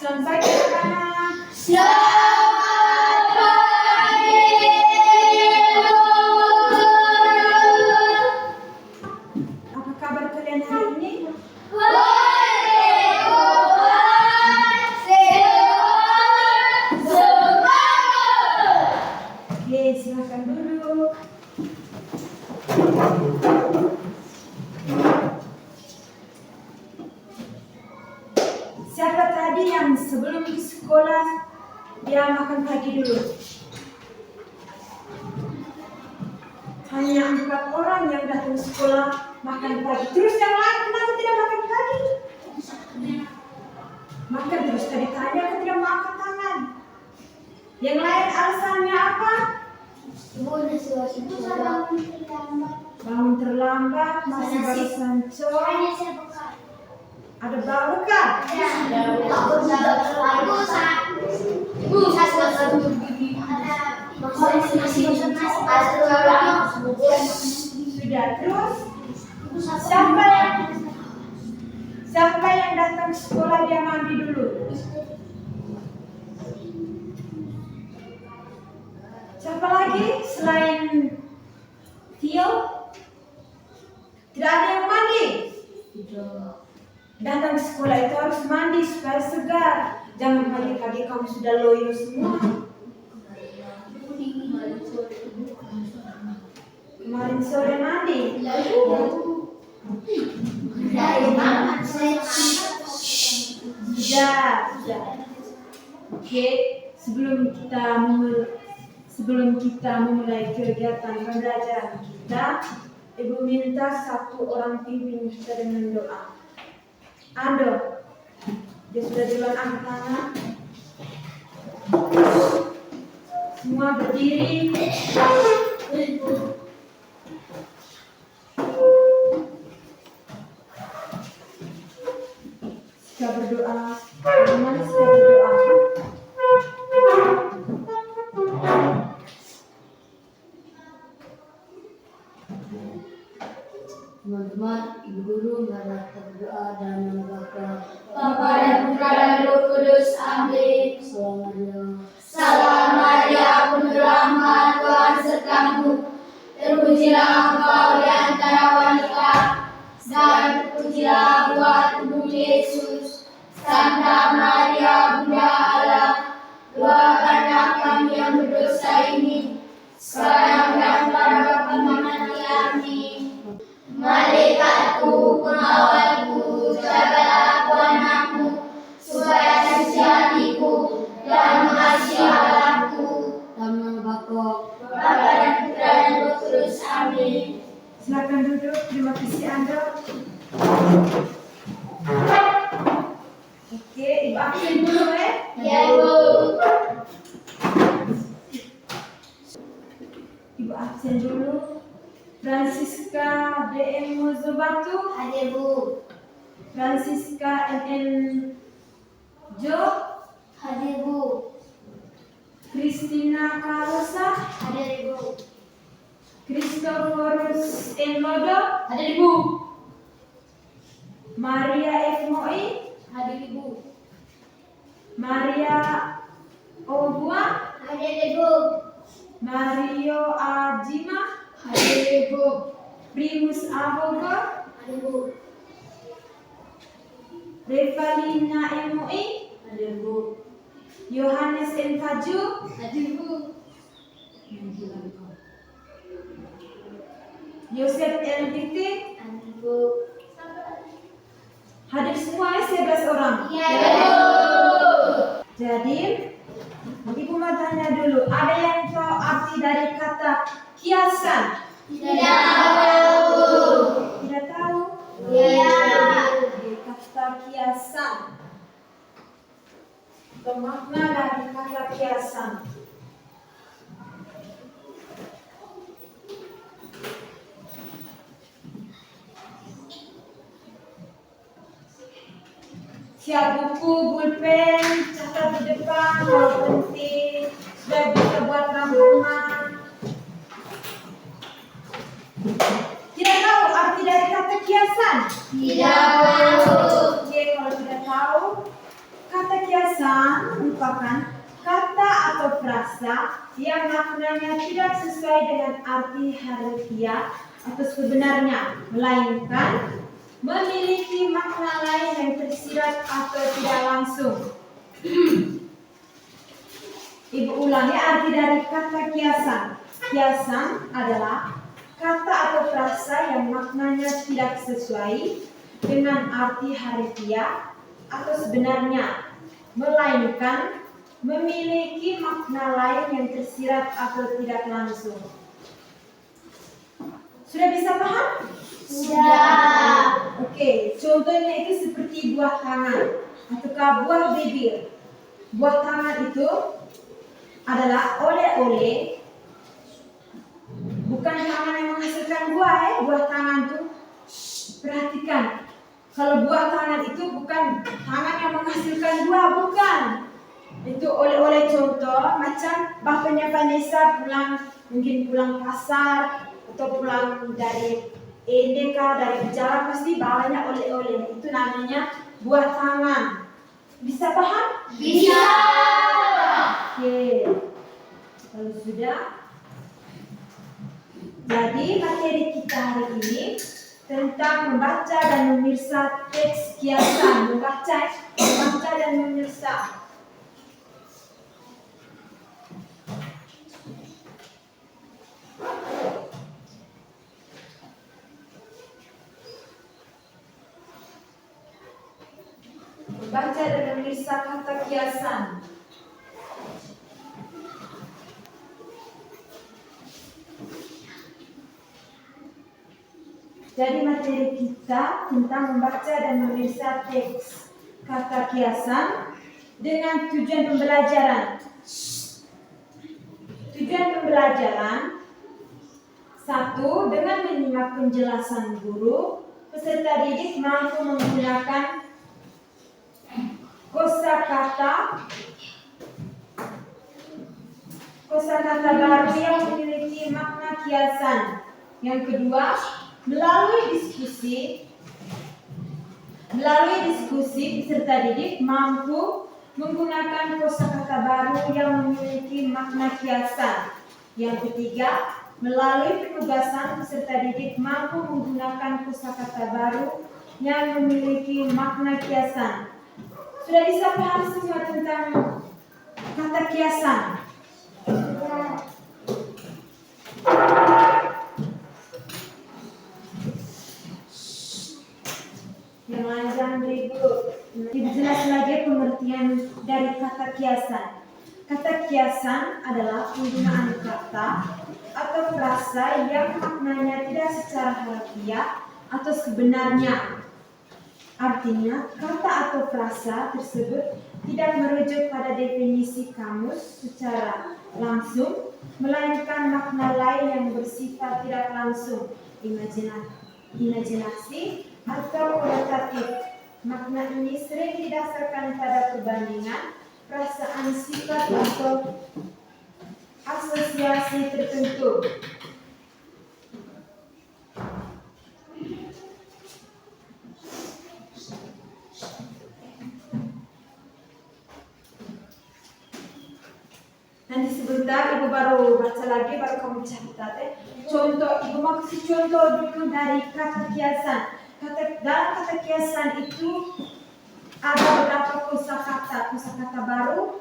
Selamat pagi anak-anak. Selamat pagi. Apa kabar kalian hari ini? Baik, sehat, semangat. Oke, silakan duduk. Siapa tadi yang sebelum ke sekolah dia makan pagi dulu? Hanya 4 orang yang datang sekolah makan pagi. Terus yang lain kenapa tidak makan pagi? Makan terus tadi tanya aku tidak mau angkat tangan. Yang lain alasannya apa? Bangun terlambat, masih baru sancor. Ada bau kan? Sudah, terus siapa yang datang ke sekolah dia mandi dulu? Siapa lagi selain Tio? Tidak ada yang mandi? Datang ke sekolah itu harus mandi supaya segar. Jangan pagi-pagi kamu sudah loyo semua. Kemarin sore mandi. Sudah. Oke, sebelum kita memulai kegiatan pembelajaran kita, Ibu minta satu orang pimpin kita dengan doa. Ando, dia sudah duluan angkat tangan. Semua berdiri. Kita berdoa. Bagaimana kita berdoa? Teman-teman, Ibu Guru mari berdoa dan membaca. Bapa dan Putra dan Roh Kudus, amin. Salam Maria, penuh rahmat, Tuhan sertamu. Terpujilah engkau di antara wanita, dan terpujilah buah tubuh Yesus. Santa Maria, Bunda Allah, doakanlah kami yang berdosa ini, sekarang dan pada waktu mati, amin. Malaikatku, pengawalku, jagalah aku anakku, supaya suci hatiku dan mengasihi Allahku. Nama Bapa, Bapa dan Putra dan Roh Kudus, amin. Silakan duduk. Terima kasih Anda. Oke, Ibu absen dulu ya. Ya, Ibu. Ibu absen dulu. Francisca DM Muzobatu, Hadir, Bu. Francisca NN Jo, Hadir, Bu. Christina Karosa, Hadir, Ibu. Christophorus N. Lodo, Hadir, Ibu. Maria F. Moi, Hadir, Ibu. Maria Obua, Hadir, Ibu. Mario Ajima, Hadir, Ibu. Primus Abogo, Hadir, Bu. Revalina MOI, Hadir Bu, Yohanes M. Kaju, Hadir, Bu. Yosef LBT, Hadir, Bu. hadir semua 11 orang. Ya, Ibu. Jadi, Ibu mau tanya dulu, ada yang tahu arti dari kata kiasan? Tidak tahu. Tidak tahu? Ya. Kata kiasan. Atau makna dari kata kiasan. Siap buku, pulpen, catat di depan, kalau penting. Sudah bisa buat rangkuman. Tidak tahu arti dari kata kiasan? Tidak tahu. Oke, kalau tidak tahu, kata kiasan kiasan merupakan kata atau frasa yang maknanya tidak sesuai dengan arti harfiah atau sebenarnya, melainkan memiliki makna lain yang tersirat atau tidak langsung. Ibu ulangi arti dari kata kiasan. Kiasan adalah kata atau frasa yang maknanya tidak sesuai dengan arti harfiah atau sebenarnya, melainkan memiliki makna lain yang tersirat atau tidak langsung. Sudah bisa paham? Sudah. Oke, contohnya itu seperti buah tangan ataukah buah bibir. Buah tangan itu adalah oleh-oleh, bukan tangan yang menghasilkan buah ya. Buah tangan tuh, perhatikan, kalau buah tangan itu bukan tangan yang menghasilkan buah, bukan. Itu oleh-oleh contoh macam bapaknya Vanessa mungkin pulang pasar atau pulang dari EDK, dari jalan pasti bawanya oleh-oleh. Itu namanya buah tangan. Bisa paham? Bisa. Oke. Kalau sudah, jadi materi kita hari ini tentang membaca dan memirsa teks kiasan. Membaca dan memirsa. Membaca dan memirsa kata kiasan. Jadi materi kita tentang membaca dan memirsa teks kata kiasan dengan tujuan pembelajaran. Tujuan pembelajaran: 1. Dengan menyimak penjelasan guru, peserta didik mampu menggunakan kosakata baru yang memiliki makna kiasan. Yang kedua, melalui diskusi peserta didik mampu menggunakan kosakata baru yang memiliki makna kiasan. Yang ketiga, melalui penugasan peserta didik mampu menggunakan kosakata baru yang memiliki makna kiasan. Sudah bisa paham semua tentang kata kiasan? Yang lain jangan ribut. Lebih jelas lagi pengertian dari kata kiasan. Kata kiasan adalah penggunaan kata atau frasa yang maknanya tidak secara harfiah atau sebenarnya. Artinya, kata atau frasa tersebut tidak merujuk pada definisi kamus secara langsung, melainkan makna lain yang bersifat tidak langsung, imajinasi atau kualitatif. Makna ini sering didasarkan pada perbandingan, perasaan, sifat atau asosiasi tertentu. Nanti sebentar ibu baru baca lagi, baru kamu catat ya. Contoh, ibu mau kasih contoh dulu dari kata kiasan. Dalam kata kiasan itu ada beberapa kosakata baru.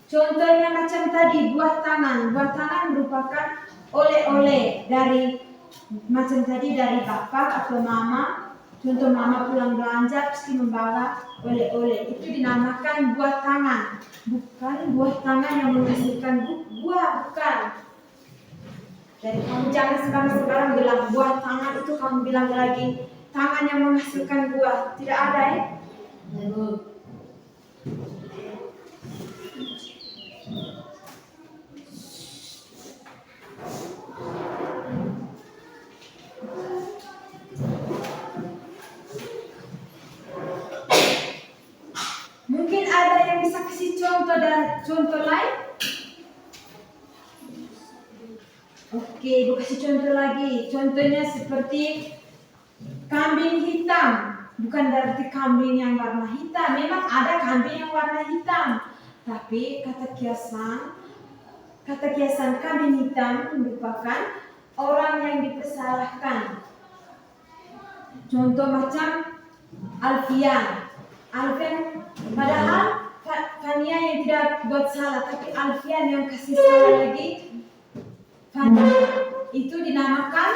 Contohnya macam tadi, buah tangan. Buah tangan merupakan oleh-oleh dari macam tadi dari bapak atau mama. Contoh mama pulang belanja pasti membawa oleh-oleh. Itu dinamakan buah tangan. Bukan buah tangan yang menghasilkan buah, bukan. Jadi kamu jangan sembarang bilang buah tangan itu, kamu bilang lagi tangan yang menghasilkan buah. Tidak ada ya? Mungkin ada yang bisa kasih contoh dan contoh lain? Oke, ibu kasih contoh lagi. Contohnya seperti kambing hitam. bukan berarti kambing yang warna hitam. Memang ada kambing yang warna hitam, tapi kata kiasan kambing hitam merupakan orang yang dipersalahkan. Contoh macam Alfian, padahal Fania yang tidak buat salah, tapi Alfian yang kasih salah lagi Fania. Itu dinamakan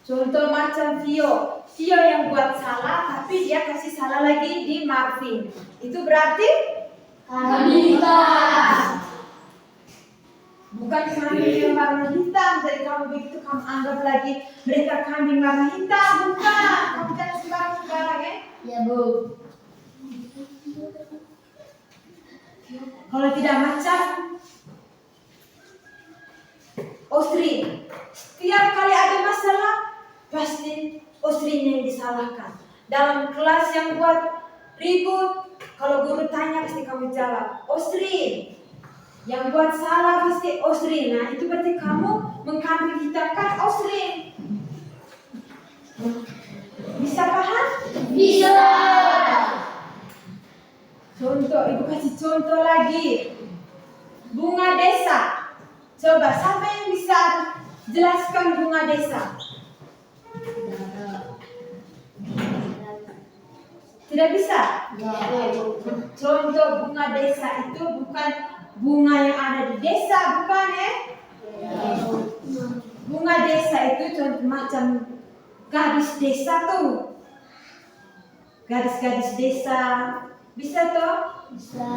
contoh macam Vio yang buat salah, tapi dia kasih salah lagi di Marvin. Itu berarti bukan kambing yang warna hitam. Jadi kamu begitu kamu anggap lagi mereka kambing warna hitam. Bukan. Kamu jangan sembarang ya. Ya, Bu. Kalau tidak macam Osri. Setiap kali ada masalah pasti Osrinya yang disalahkan. Dalam kelas yang buat ribut, kalau guru tanya pasti kamu jawab Osri. Yang buat salah pasti Osri. Nah, itu berarti kamu mengkambing hitamkan Osri. Bisa paham? Bisa. Contoh, ibu kasih contoh lagi. Bunga desa. Coba, siapa yang bisa jelaskan bunga desa? Tidak bisa? Contoh bunga desa itu bukan bunga yang ada di desa, bukan ya? Bunga desa itu contoh macam gadis desa tuh. Gadis-gadis desa. Bisa toh? Bisa.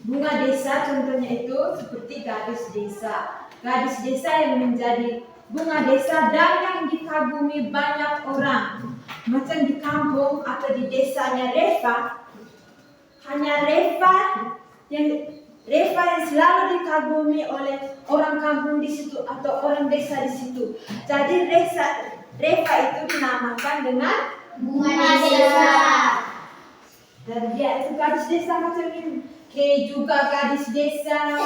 Bunga desa contohnya itu seperti gadis desa. Gadis desa yang menjadi bunga desa dan yang dikagumi banyak orang. Macam di kampung atau di desanya Reva, hanya Reva yang selalu dikagumi oleh orang kampung di situ atau orang desa di situ. Jadi Reva itu dinamakan dengan Bunga desa. dan dia itu gadis desa macam ini. Kay juga gadis desa,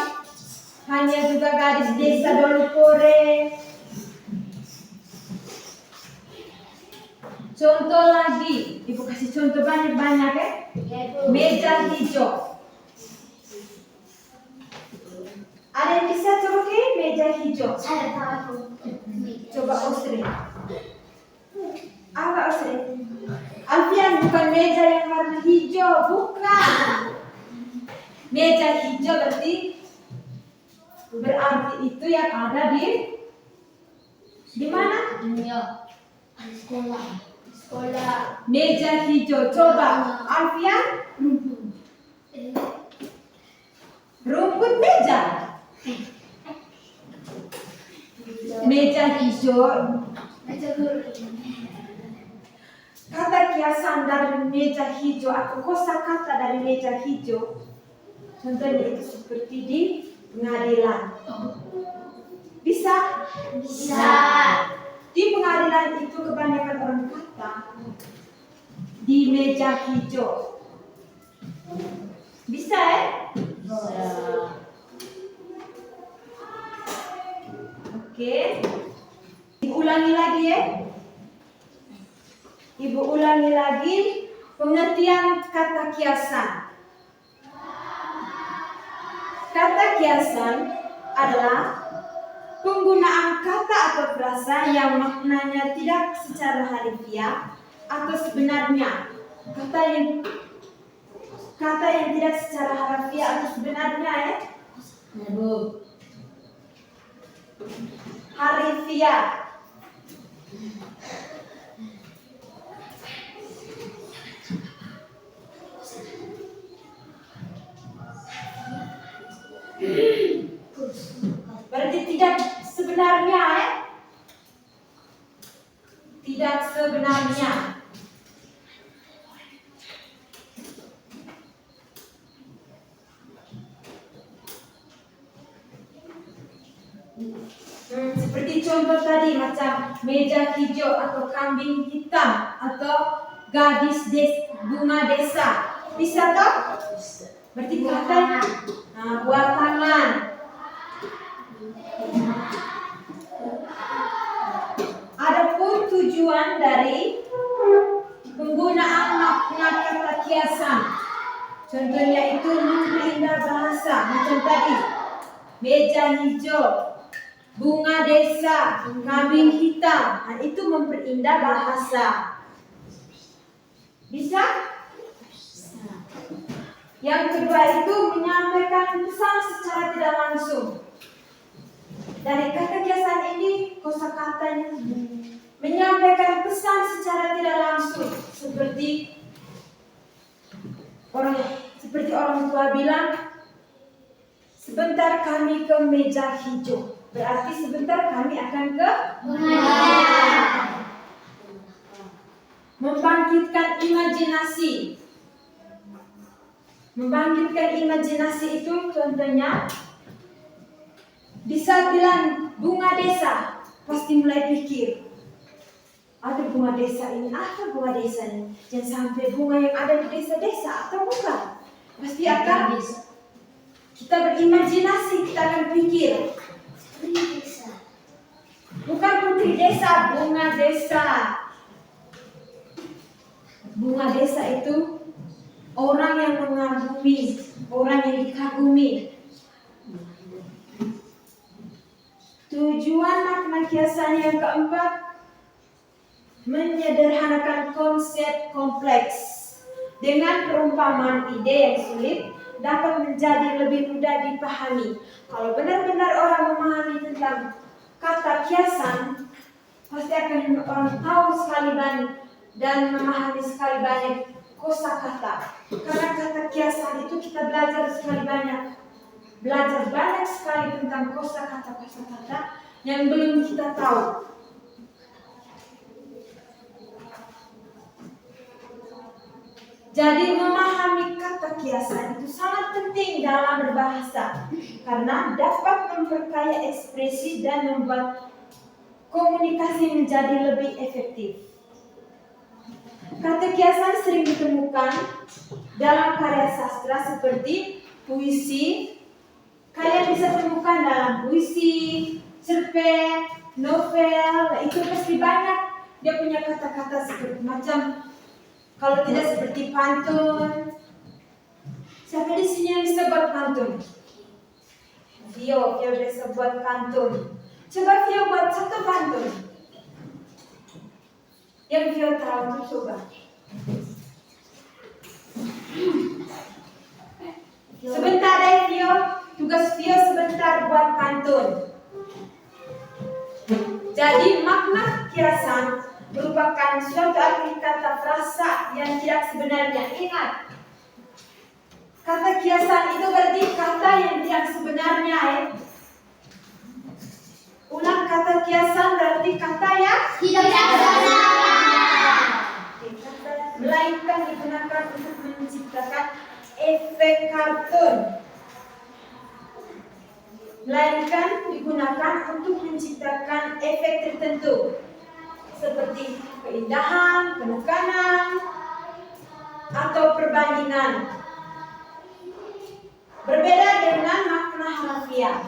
Hanya juga gadis desa Dolupore. Contoh lagi, ibu kasih contoh banyak-banyak ya. Meja hijau. Ada yang bisa coba ke meja hijau? Saya tahu. Coba Osri. Apa Osri? Alfian, bukan meja yang warna hijau, bukan. Meja hijau berarti itu yang ada di mana? Sekolah. Meja hijau. Coba Alfian, rumput meja. Meja hijau. Kata kiasan dari meja hijau atau kosakata dari meja hijau. Contohnya itu seperti di pengadilan. Bisa? Bisa. Di pengadilan itu kebanyakan orang kata di meja hijau. Bisa ya? Bisa. Oke. Ibu ulangi lagi ya. Ibu ulangi lagi pengertian kata kiasan. Kata kiasan adalah penggunaan kata atau frasa yang maknanya tidak secara harfiah atau sebenarnya. Kata yang tidak secara harfiah atau sebenarnya ya. Harfiah. Berarti tidak sebenarnya ya? Tidak sebenarnya. Seperti contoh tadi macam meja hijau atau kambing hitam atau gadis bunga desa. Bisa toh? Berarti kata buat tangan. Adapun tujuan dari penggunaan makna kata kiasan, contohnya itu memperindah bahasa, macam tadi meja hijau, bunga desa, kambing hitam. Nah, itu memperindah bahasa. Bisa? Yang kedua itu menyampaikan pesan secara tidak langsung. Dari kata kiasan ini, kosakatanya menyampaikan pesan secara tidak langsung, seperti orang tua bilang, sebentar kami ke meja hijau. Berarti sebentar kami akan ke membangkitkan imajinasi. Membangkitkan imajinasi itu contohnya bisa bilang bunga desa, pasti mulai pikir, ada bunga desa ini, apa bunga desa ini? Jangan sampai bunga yang ada di desa-desa atau bukan? Pasti akan kita berimajinasi, kita akan pikir, bukan putri desa, bunga desa. Bunga desa itu orang yang mengagumi, orang yang dikagumi. Tujuan makna kiasan yang keempat, menyederhanakan konsep kompleks dengan perumpamaan ide yang sulit dapat menjadi lebih mudah dipahami. Kalau benar-benar orang memahami tentang kata kiasan, pasti akan orang tahu sekali banyak dan memahami sekali banyak kosakata. Karena kata kiasan itu kita belajar banyak sekali tentang kosakata yang belum kita tahu. Jadi memahami kata kiasan itu sangat penting dalam berbahasa karena dapat memperkaya ekspresi dan membuat komunikasi menjadi lebih efektif. Kata kiasan sering ditemukan dalam karya sastra seperti puisi. Kalian bisa temukan dalam puisi, cerpen, novel. Itu pasti banyak dia punya kata-kata seperti macam, kalau tidak seperti pantun. Siapa di sini yang bisa buat pantun? Vio bisa buat pantun. Coba Vio buat satu pantun. Yang Vio tahu tuh coba. Sebentar deh Vio, tugas Vio sebentar buat pantun. Jadi makna kiasan merupakan suatu arti kata frasa yang tidak sebenarnya. Ingat, kata kiasan itu berarti kata yang tidak sebenarnya. Ulang, kata kiasan berarti kata yang tidak sebenarnya, melainkan digunakan untuk menciptakan efek kartun. Melainkan digunakan untuk menciptakan efek tertentu seperti keindahan, penekanan, atau perbandingan. Berbeda dengan makna harfiah.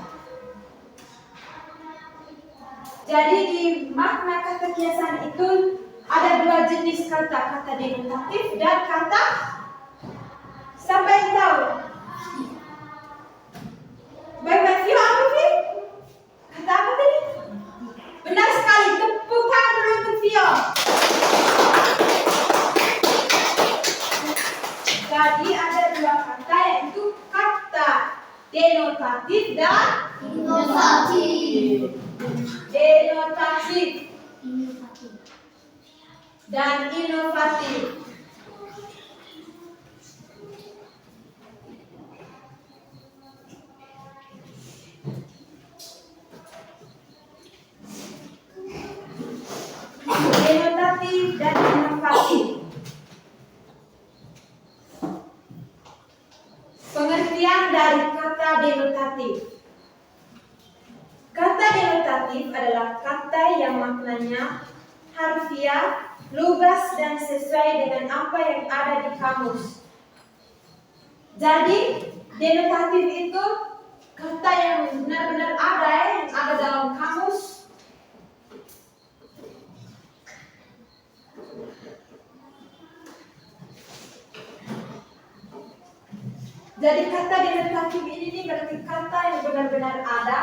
Jadi di makna kata kiasan itu ada dua jenis kata, kata denotatif dan kata sampai tahu. Baik-baik, Vio, apa Vio? Kata apa tadi? Benar sekali, tepuk tangan dulu untuk Vio. Jadi ada dua kata, yaitu kata denotatif dan inovatif. Denotatif dan inovatif. Denotatif dan inovatif. Pengertian dari kata denotatif. Kata denotatif adalah kata yang maknanya harfiah, lugas dan sesuai dengan apa yang ada di kamus. Jadi denotatif itu kata yang benar-benar ada yang ada dalam kamus. Jadi kata denotatif ini berarti kata yang benar-benar ada,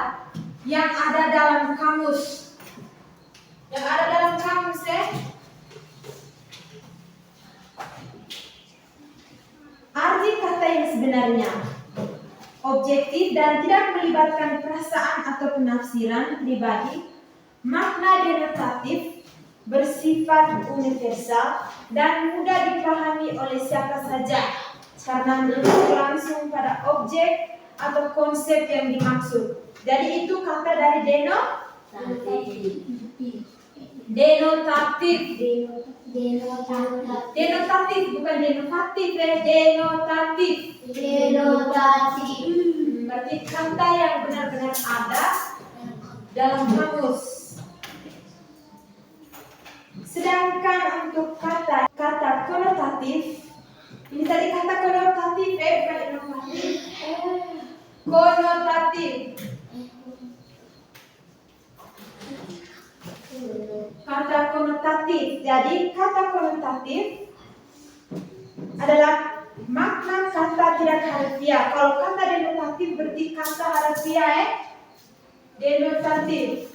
yang ada dalam kamus. Yang ada dalam kamus arti kata yang sebenarnya objektif dan tidak melibatkan perasaan atau penafsiran pribadi. Makna denotatif bersifat universal dan mudah dipahami oleh siapa saja karena merujuk langsung pada objek atau konsep yang dimaksud. Jadi itu kata dari denotatif. Denotatif bukan denotatif, denotatif. Berarti kata yang benar-benar ada dalam kamus. Sedangkan untuk kata konotatif, ini tadi kata konotatif, bukan inovatif. Konotatif. Kata konotatif. Jadi kata konotatif adalah makna kata tidak harfiah. Kalau kata denotatif berarti kata harfiah denotatif.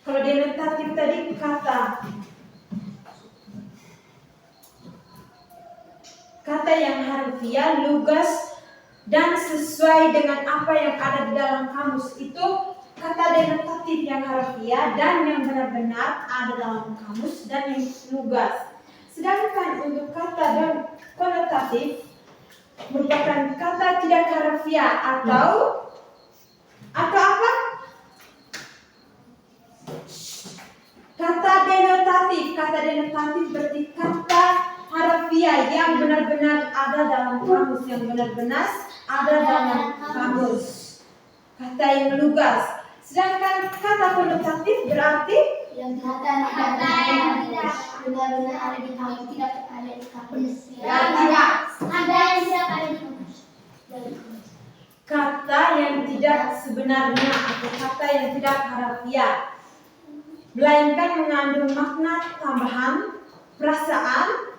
Kalau denotatif tadi kata yang harfiah, lugas dan sesuai dengan apa yang ada di dalam kamus. Itu kata denotatif yang harfiah dan yang benar-benar ada dalam kamus dan yang lugas. Sedangkan untuk kata konotatif merupakan kata tidak harfiah atau apa? Kata denotatif berarti kata harfiah yang benar-benar ada dalam kamus, kata yang lugas. Sedangkan kata konotatif berarti yang kata yang tidak benar-benar ada di kamus, tidak ada di kamus. Yang tidak ada di kamus. Kata yang tidak sebenarnya atau kata yang tidak harfiah, melainkan mengandung makna tambahan, perasaan,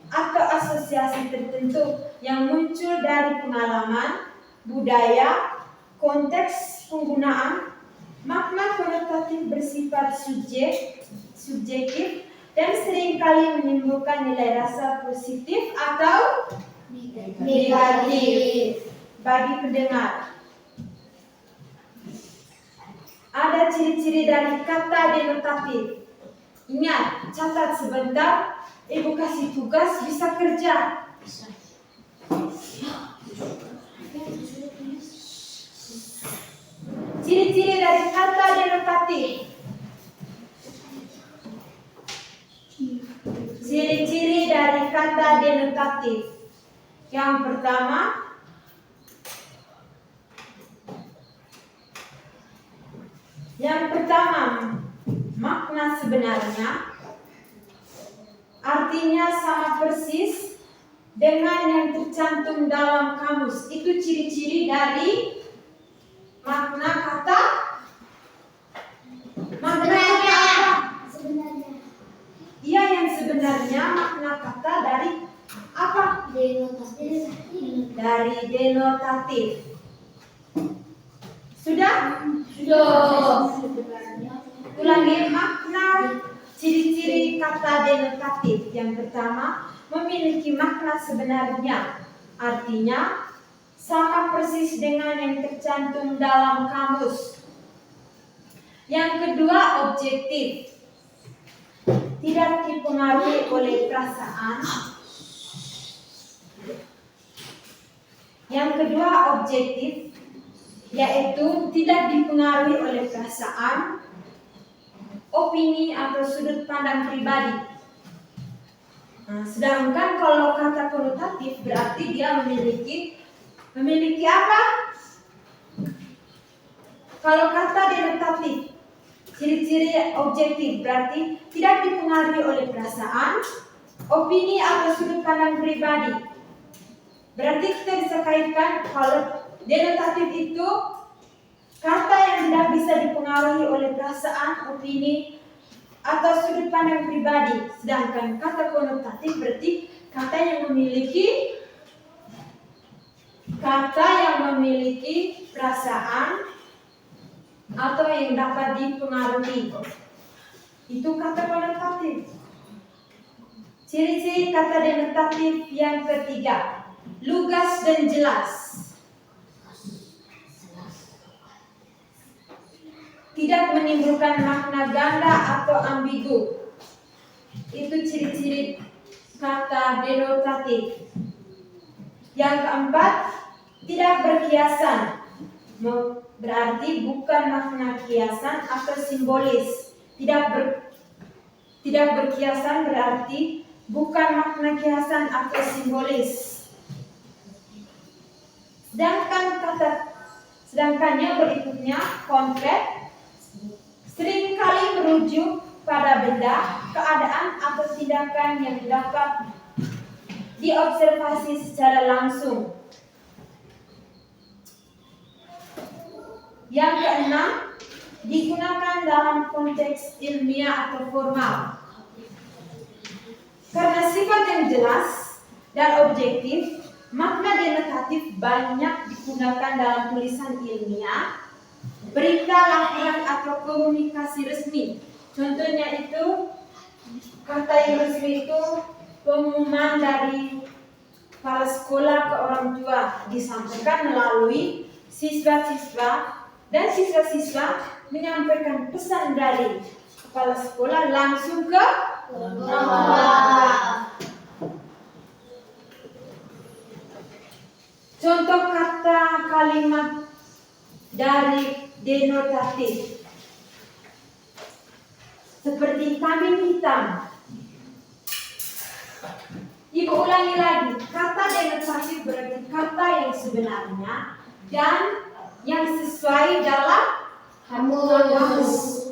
atau asosiasi tertentu yang muncul dari pengalaman, budaya, konteks penggunaan. Makna konotatif bersifat subjektif dan seringkali menimbulkan nilai rasa positif atau negatif bagi pendengar. Ada ciri-ciri dari kata denotatif. Ingat, catat sebentar, Ibu kasih tugas bisa kerja. Ciri-ciri dari kata denotatif. Ciri-ciri dari kata denotatif. Yang pertama, makna sebenarnya. Artinya sama persis dengan yang tercantum dalam kamus. Itu ciri-ciri dari makna kata Sebenarnya. Iya, yang sebenarnya makna kata dari apa? Dari denotatif. Sudah? Ulangi makna ciri-ciri kata denotatif. Yang pertama, memiliki makna sebenarnya. Artinya sama persis dengan yang tercantum dalam kamus. Yang kedua, objektif. Tidak dipengaruhi oleh perasaan. Yang kedua, objektif, yaitu tidak dipengaruhi oleh perasaan, opini atau sudut pandang pribadi. Nah, sedangkan kalau kata konotatif berarti dia memiliki apa? Kalau kata denotatif, ciri-ciri objektif berarti tidak dipengaruhi oleh perasaan, opini atau sudut pandang pribadi. Berarti kita bisa kaitkan kalau denotatif itu kata yang tidak bisa dipengaruhi oleh perasaan, opini atau sudut pandang pribadi. Sedangkan kata konotatif berarti kata yang memiliki perasaan atau yang dapat dipengaruhi. Itu kata konotatif. Ciri-ciri kata denotatif yang ketiga, lugas dan jelas. Tidak menimbulkan makna ganda atau ambigu. Itu ciri-ciri kata denotatif. Yang keempat, tidak berkiasan. Berarti bukan makna kiasan atau simbolis. Tidak berkiasan berarti bukan makna kiasan atau simbolis. Sedangkan yang berikutnya konkret, seringkali merujuk pada benda, keadaan atau tindakan yang dapat diobservasi secara langsung. Yang keenam, digunakan dalam konteks ilmiah atau formal. Karena sifat yang jelas dan objektif, makna denotatif banyak digunakan dalam tulisan ilmiah, berita, laporan atau komunikasi resmi. Contohnya itu kata yang resmi itu pengumuman dari kepala sekolah ke orang tua disampaikan melalui siswa-siswa dan siswa-siswa menyampaikan pesan dari kepala sekolah langsung ke orang tua. Contoh kata kalimat dari denotatif seperti kambing hitam. Ibu ulangi lagi, kata denotatif berarti kata yang sebenarnya dan yang sesuai dalam kamus.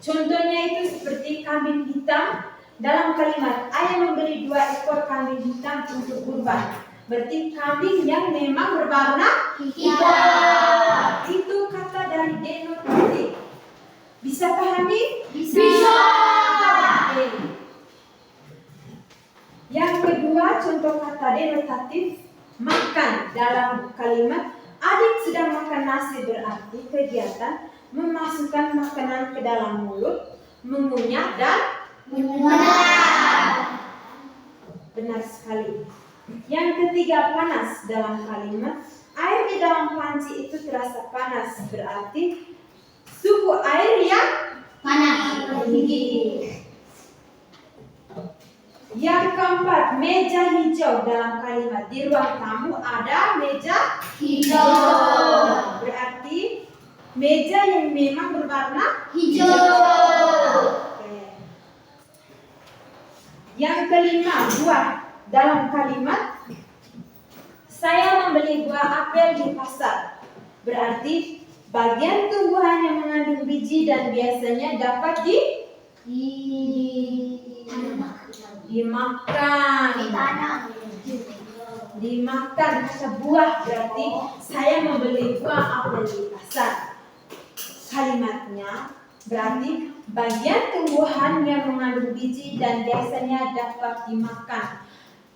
Contohnya itu seperti kambing hitam dalam kalimat ayah membeli 2 ekor kambing hitam untuk kurban. Berarti kambing yang memang berwarna hitam. Itu kata dari denotatif. Bisa pahami? Bisa. Oke. Yang kedua, contoh kata denotatif makan dalam kalimat adik sedang makan nasi berarti kegiatan memasukkan makanan ke dalam mulut, mengunyah dan Benar. Benar sekali. Yang ketiga, panas dalam kalimat air di dalam panci itu terasa panas berarti suhu air yang Panas. tinggi. Yang keempat, meja hijau dalam kalimat di ruang tamu ada meja Hijau. berarti meja yang memang berwarna Hijau. Oke. Yang kelima, buah dalam kalimat saya membeli buah apel di pasar berarti bagian tumbuhan yang mengandung biji dan biasanya dapat dimakan. Dimakan kata buah berarti saya membeli buah apel di pasar. Kalimatnya berarti bagian tumbuhan yang mengandung biji dan biasanya dapat dimakan.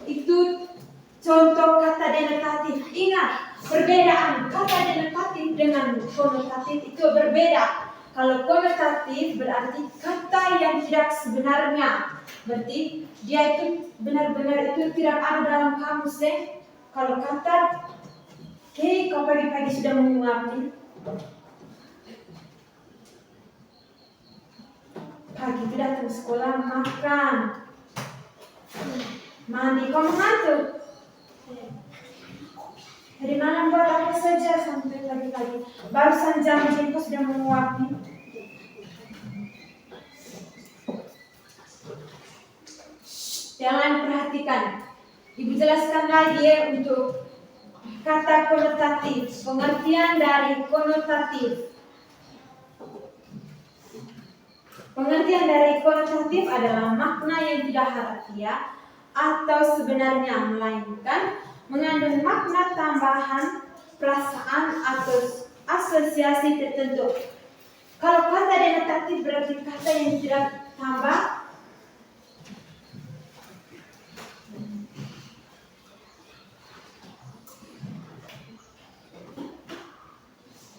Itu contoh kata denotatif. Ingat, perbedaan kata denotatif dengan konotatif itu berbeda. Kalau konotatif berarti kata yang tidak sebenarnya. Berarti dia itu benar-benar itu tidak ada dalam kamus. Kalau kata, kau pagi-pagi sudah menguapin. Pagi itu datang sekolah makan. Mandi, kau mengantuk. Dari malam buat apa saja sampai pagi-pagi. Barusan jam kau sudah menguapin. Jangan perhatikan. Ibu jelaskan lagi ya untuk kata konotatif. Pengertian dari konotatif. Pengertian dari konotatif adalah makna yang tidak harfiah atau sebenarnya, melainkan mengandung makna tambahan, perasaan atau asosiasi tertentu. Kalau kata denotatif berarti kata yang tidak tambah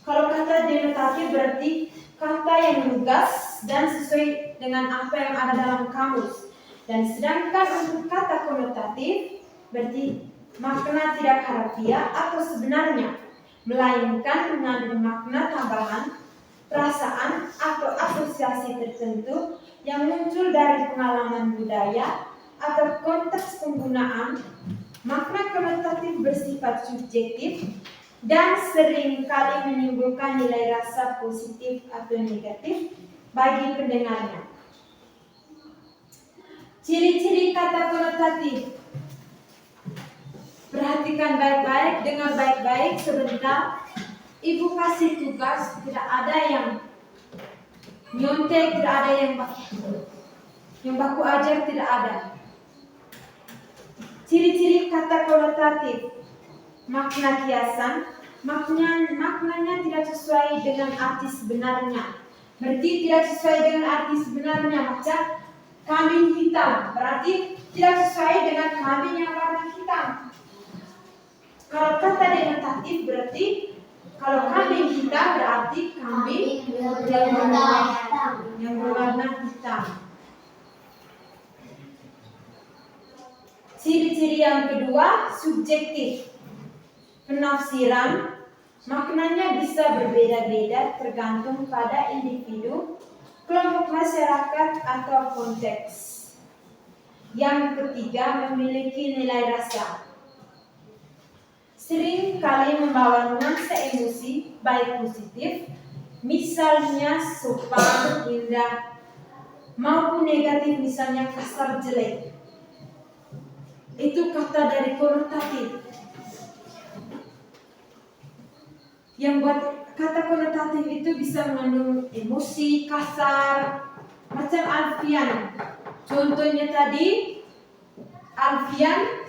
Kalau kata denotatif berarti kata yang lugas dan sesuai dengan apa yang ada dalam kamus. Dan sedangkan untuk kata konotatif berarti makna tidak harfiah atau sebenarnya, melainkan mengandung makna tambahan, perasaan atau asosiasi tertentu yang muncul dari pengalaman budaya atau konteks penggunaan. Makna konotatif bersifat subjektif dan sering kali menimbulkan nilai rasa positif atau negatif bagi pendengarnya. Ciri-ciri kata konotatif. Perhatikan baik-baik, dengar baik-baik sebentar. Ibu kasih tugas, tidak ada yang nyontek, tidak ada yang baku ajar, tidak ada. Ciri-ciri kata konotatif. Makna kiasan, maknanya tidak sesuai dengan arti sebenarnya. Berarti tidak sesuai dengan arti sebenarnya, macam kambing hitam, berarti tidak sesuai dengan kambing yang warna hitam. Kalau kata denotatif berarti kalau kambing hitam berarti kambing yang berwarna hitam. Ciri-ciri yang kedua, subjektif. Penafsiran, maknanya bisa berbeda-beda tergantung pada individu, kelompok masyarakat atau konteks. Yang ketiga, memiliki nilai rasa. Sering kali membawa nuansa emosi, baik positif, misalnya sopan, indah, maupun negatif, misalnya kasar, jelek. Itu kata dari konotatif. Yang buat kata konotatif itu bisa mengandung emosi, kasar, macam Alfian. Contohnya tadi, Alfian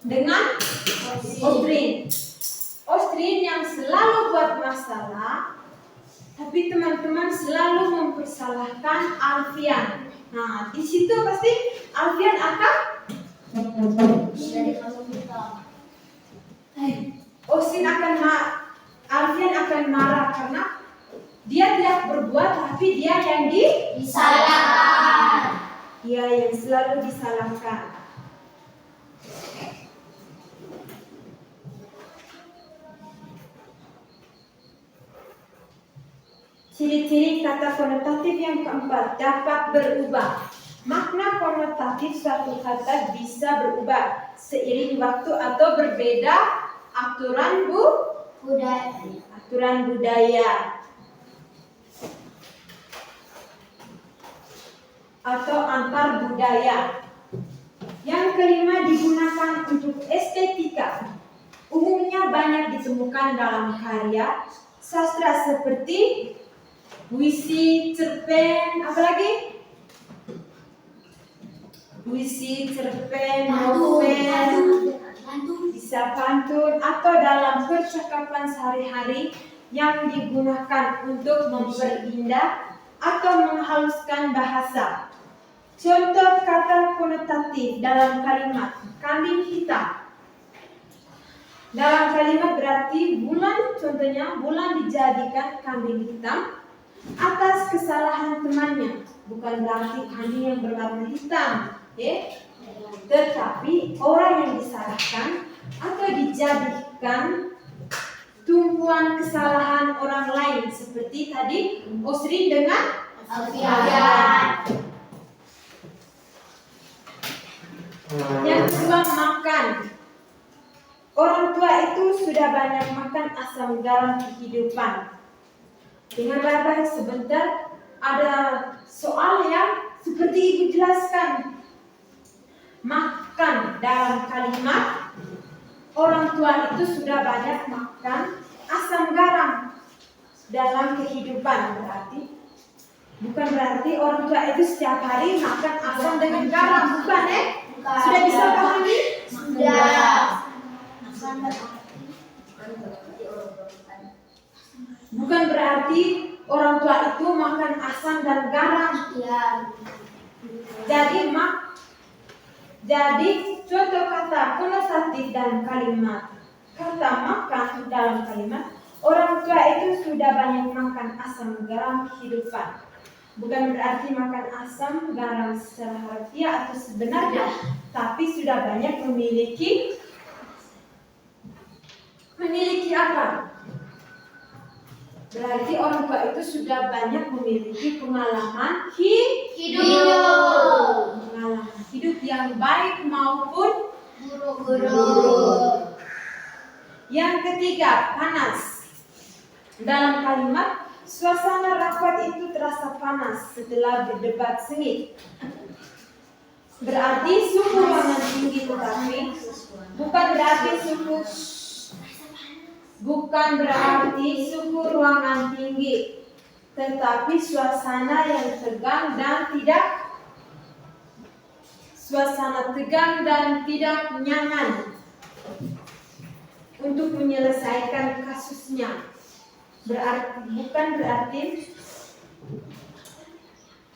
dengan Ostrin. Ostrin yang selalu buat masalah, tapi teman-teman selalu mempersalahkan Alfian. Nah, di situ pasti Alfian akan Alfian akan marah karena dia tidak berbuat, tapi dia yang disalahkan. Dia yang selalu disalahkan. Ciri-ciri kata konotatif yang keempat, dapat berubah. Makna konotatif suatu kata bisa berubah seiring waktu atau berbeda aturan budaya atau antar budaya. Yang kelima, digunakan untuk estetika. Umumnya banyak ditemukan dalam karya sastra seperti puisi, cerpen, apalagi? Puisi, cerpen, novel, bisa pantun, atau dalam percakapan sehari-hari yang digunakan untuk memperindah atau menghaluskan bahasa. Contoh kata konotatif dalam kalimat kambing hitam. Dalam kalimat berarti bulan, contohnya bulan dijadikan kambing hitam atas kesalahan temannya. Bukan berarti kambing yang berwarna hitam, tetapi orang yang disalahkan atau dijadikan tumpuan kesalahan orang lain, seperti tadi Ostrin dengan Alfian. Yang kedua, makan. Orang tua itu sudah banyak makan asam garam kehidupan. Dengar baik-baik sebentar, ada soal yang seperti Ibu jelaskan. makan dalam kalimat orang tua itu sudah banyak makan asam garam dalam kehidupan. Bukan berarti orang tua itu setiap hari makan asam dengan garam, bukan Sudah bisa pahami? Sudah. Bukan berarti orang tua itu makan asam dan garam. Ya. Jadi contoh kata konotatif dalam kalimat kata makan dalam kalimat orang tua itu sudah banyak makan asam garam kehidupan. Bukan berarti makan asam garam secara harfiah atau sebenarnya, tapi sudah banyak memiliki apa? Berarti orang tua itu sudah banyak memiliki pengalaman Hidup. pengalaman hidup yang baik maupun Buruk. Yang ketiga, panas. Dalam kalimat suasana rapat itu terasa panas setelah berdebat sengit. Berarti suhu ruangan tinggi, tetapi bukan berarti suhu ruangan tinggi, tetapi suasana tegang dan tidak nyaman untuk menyelesaikan kasusnya. Bukan berarti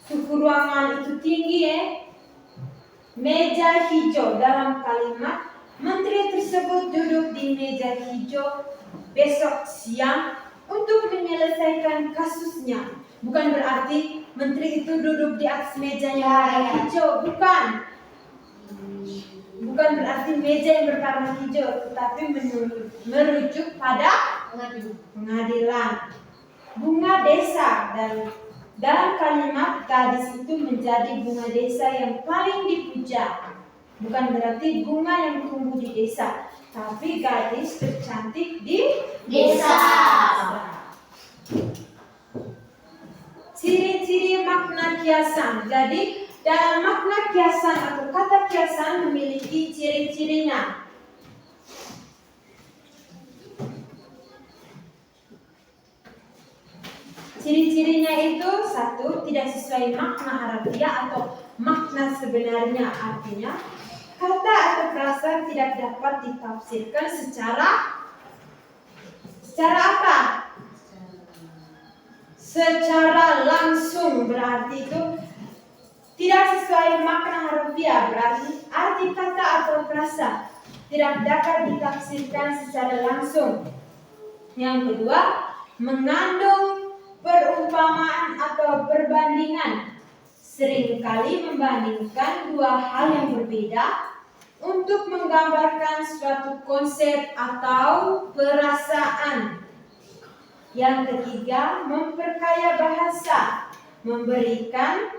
suhu ruangan itu tinggi Meja hijau dalam kalimat menteri tersebut duduk di meja hijau besok siang untuk menyelesaikan kasusnya. Bukan berarti menteri itu duduk di atas meja yang warna hijau, bukan berarti meja yang berwarna hijau, tetapi merujuk pada pengadilan. Bunga desa, dan dalam kalimat gadis itu menjadi bunga desa yang paling dipuja. Bukan berarti bunga yang tumbuh di desa, tapi gadis tercantik di Desa. Ciri-ciri makna kiasan. Jadi dalam makna kiasan atau kata kiasan memiliki ciri-cirinya. Ciri-cirinya itu: satu, tidak sesuai makna harfiah atau makna sebenarnya. Artinya kata atau frasa tidak dapat ditafsirkan secara apa? Secara langsung. Berarti itu tidak sesuai makna harfiah, berarti arti kata atau frasa tidak dapat ditafsirkan secara langsung. Yang kedua, mengandung perumpamaan atau perbandingan. Seringkali membandingkan dua hal yang berbeda untuk menggambarkan suatu konsep atau perasaan. Yang ketiga, memperkaya bahasa, memberikan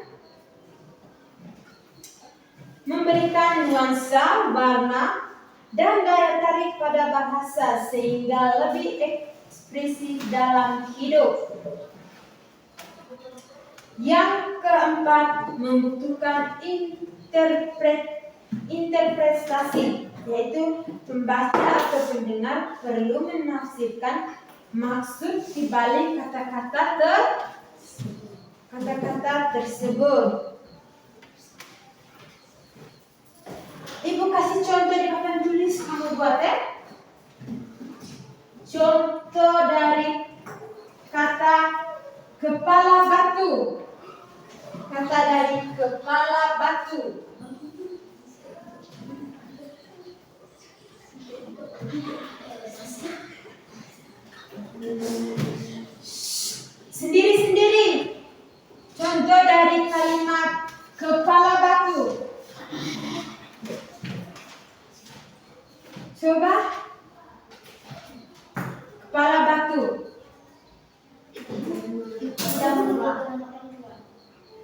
nuansa, warna, dan daya tarik pada bahasa sehingga lebih ekspresif dalam hidup. Yang keempat, membutuhkan interpretasi, yaitu pembaca atau pendengar perlu menafsirkan maksud di balik kata-kata tersebut. Ibu kasih contoh di papan tulis, kamu buat Contoh dari kata kepala batu. Kata dari kepala batu. Sendiri-sendiri. Contoh dari kalimat kepala batu. Coba. Kepala batu.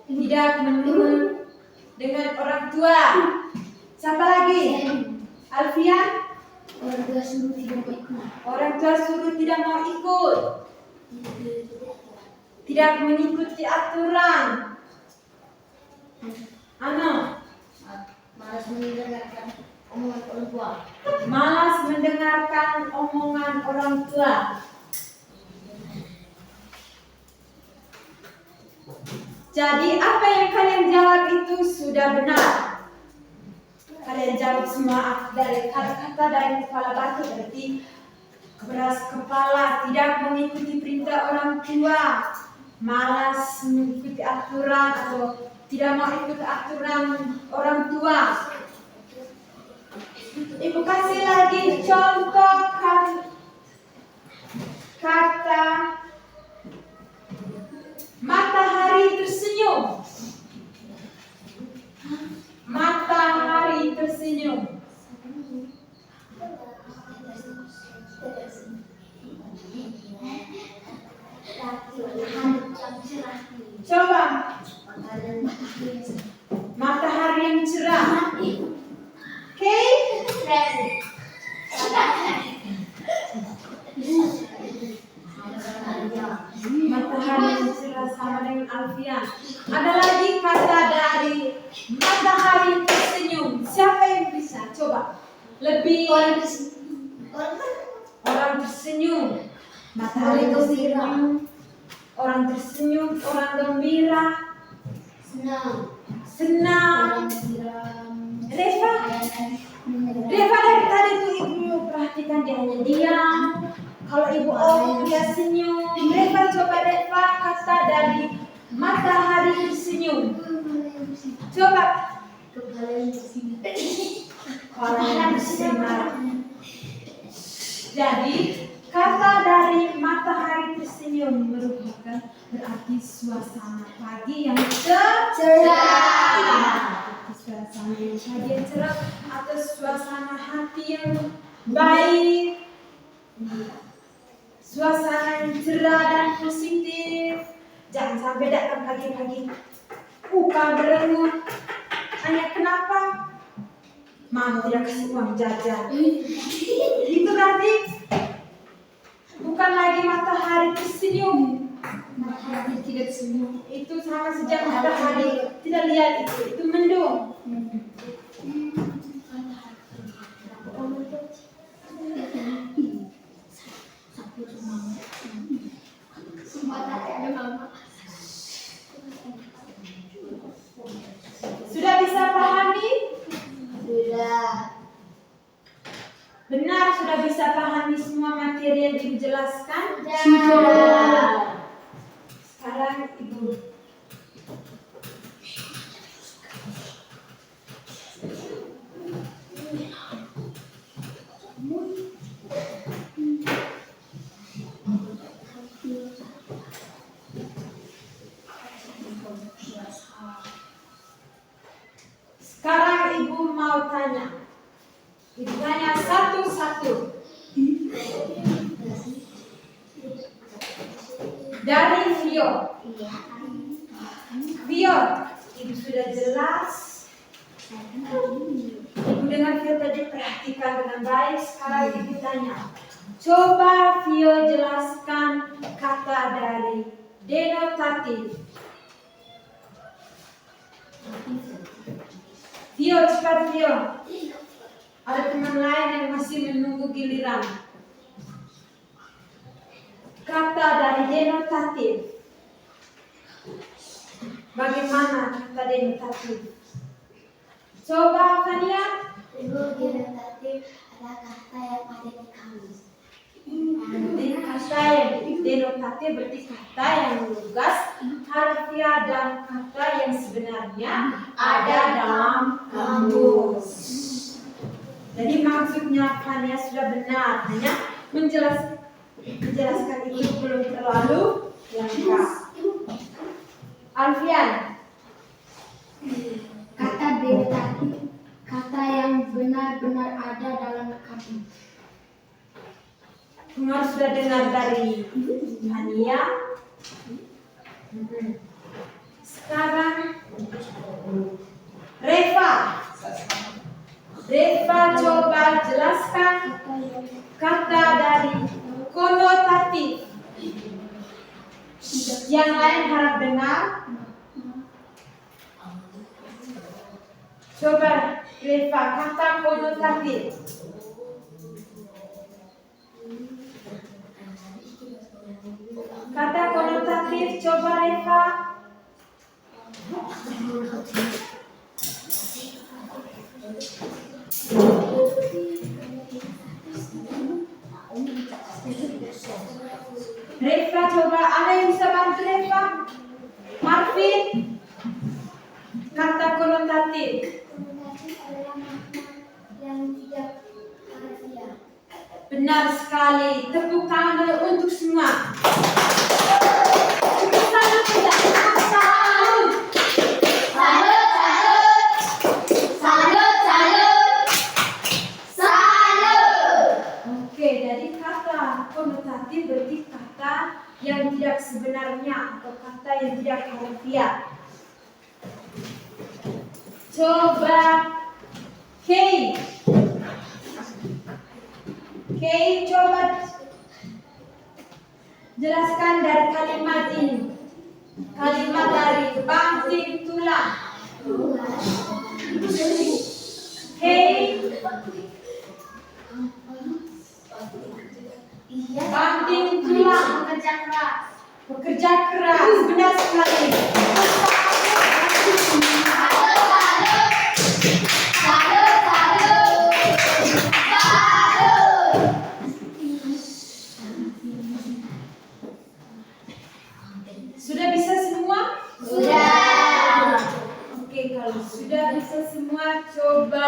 Tidak menurut dengan orang tua. Siapa lagi? Alfian? Orang tua suruh tidak mau ikut. Orang tua suruh tidak mau ikut. Tidak mengikuti aturan. Malas mendengarkan omongan orang tua. Malas mendengarkan omongan orang tua. Jadi apa yang kalian jawab itu sudah benar. Kalian jawab semua dari kata-kata dari kepala batu, berarti keras kepala, tidak mengikuti perintah orang tua, malas mengikuti aturan atau tidak mau ikut aturan orang tua. Ibu kasih lagi contoh kata matahari tersenyum. Matahari tersenyum. Coba. Matahari yang cerah. Oke? Matahari yang cerah sama dengan Alfian. Ada lagi kata dari matahari tersenyum. Siapa yang bisa? Coba. Lebih orang tersenyum. Matahari tersenyum. Orang tersenyum, orang gembira. Senang. Reva dari tadi tuh ibu perhatikan dia hanya diam. Kalau ibu dia senyum. Coba Reva kata dari matahari tersenyum. Coba. Kepala yang bersinar. Jadi kata dari matahari tersenyum merupakan berarti suasana pagi yang cerah. Suasana yang pagi yang cerah atau suasana hati yang baik. Suasana yang cerah dan positif. Jangan sampai datang pagi-pagi buka berengut. Hanya kenapa? Mama tidak kasih uang jajan. Itu berarti bukan lagi matahari tersenyum. Matahari tidak senyum. Itu sama sejak matahari tidak lihat itu mendung. Sudah bisa pahami? Sudah. Benar, sudah bisa pahami semua materi yang dijelaskan? Sudah. Sekarang ibu mau tanya. Ditanya satu-satu. Dari Vio. Vio, ibu sudah jelas. Ibu dengar Vio tadi, perhatikan dengan baik. Sekarang ibu tanya. Coba Vio jelaskan kata dari denotatif. Vio, cepat Vio. Ada teman lain yang masih menunggu giliran. Kata dari denotatif. Bagaimana kata denotatif? Coba Fania. Ibu, denotatif adalah kata yang ada di kamus. Kata yang denotatif berarti kata yang lugas, harfiah dan kata yang sebenarnya ada dalam kamus. Jadi maksudnya Fania sudah benar, hanya menjelaskan itu belum terlalu lengkap. Alfian. Kata denotatif, kata yang benar-benar ada dalam kamus. Dengar sudah dengar dari Fania. Sekarang Reva. Reva coba jelaskan kata dari konotatif. Yang lain harap dengar. Coba Reva, kata konotatif. Kata konotatif, coba Reva. Reva, coba, ada yang bisa bantu Reva? Marvin, kata konotatif. Konotatif adalah makna yang tidak harfiah. Benar sekali. Tepuk tangan dulu untuk semua. Salut tidak? Salut. Salut, salut, salut, salut. Oke, jadi kata konotatif berarti kata yang tidak sebenarnya atau kata yang tidak harfiah. Coba Kay. Kay, coba jelaskan dari kalimat ini. Kalimat dari banting tulang. Kay, banting tulang. Bekerja keras. Bekerja keras, benar sekali. Salut, salut, salut. Sudah bisa semua? Sudah. Oke, kalau sudah bisa semua, coba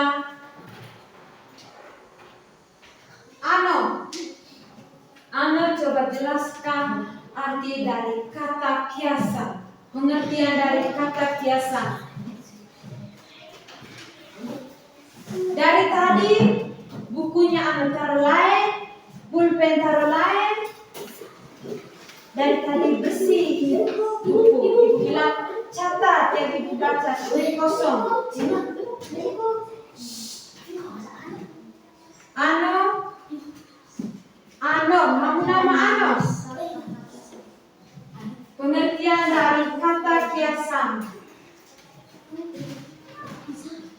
Ano coba jelaskan arti dari kata kiasan. Pengertian dari kata kiasan. Dari tadi bukunya Ano taruh lain, pulpen taruh lain. Dari tadi bersih buku. Ibu bilang catat yang ibu baca kosong. Ano, kamu nama Ano. Pengertian dari kata kiasan.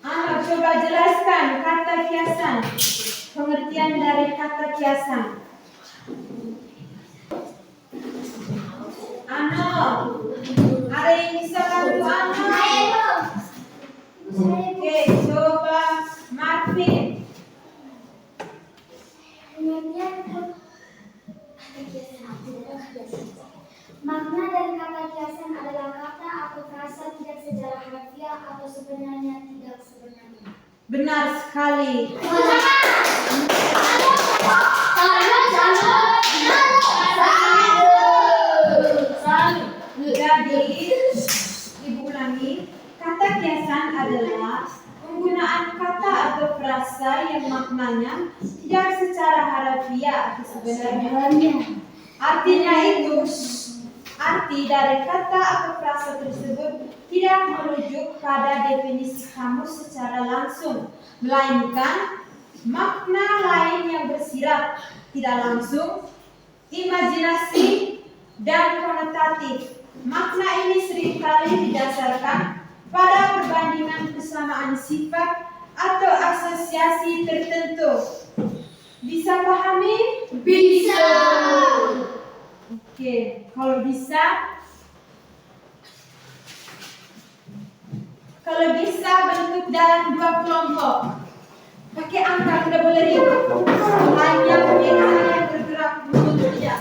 Ano, coba jelaskan kata kiasan. Pengertian dari kata kiasan. Ano, ada yang bisa bantu Ano? Oke, coba Marvin. Makna dari kata kiasan adalah kata atau frasa tidak secara harfiah atau sebenarnya tidak sebenarnya. Benar sekali. Jadi, ibu ulangi, kata kiasan adalah penggunaan kata atau frasa yang maknanya tidak secara harfiah atau sebenarnya. Artinya itu, arti dari kata atau frasa tersebut tidak merujuk pada definisi kamus secara langsung, melainkan makna lain yang bersifat tidak langsung, imajinasi, dan konotatif. Makna ini seringkali didasarkan pada perbandingan kesamaan sifat atau asosiasi tertentu. Bisa pahami? Bisa. Oke, kalau bisa bentuk dalam dua kelompok. Pakai angka, tidak boleh ribut. Hanya pengingat yang bergerak mundur tidak.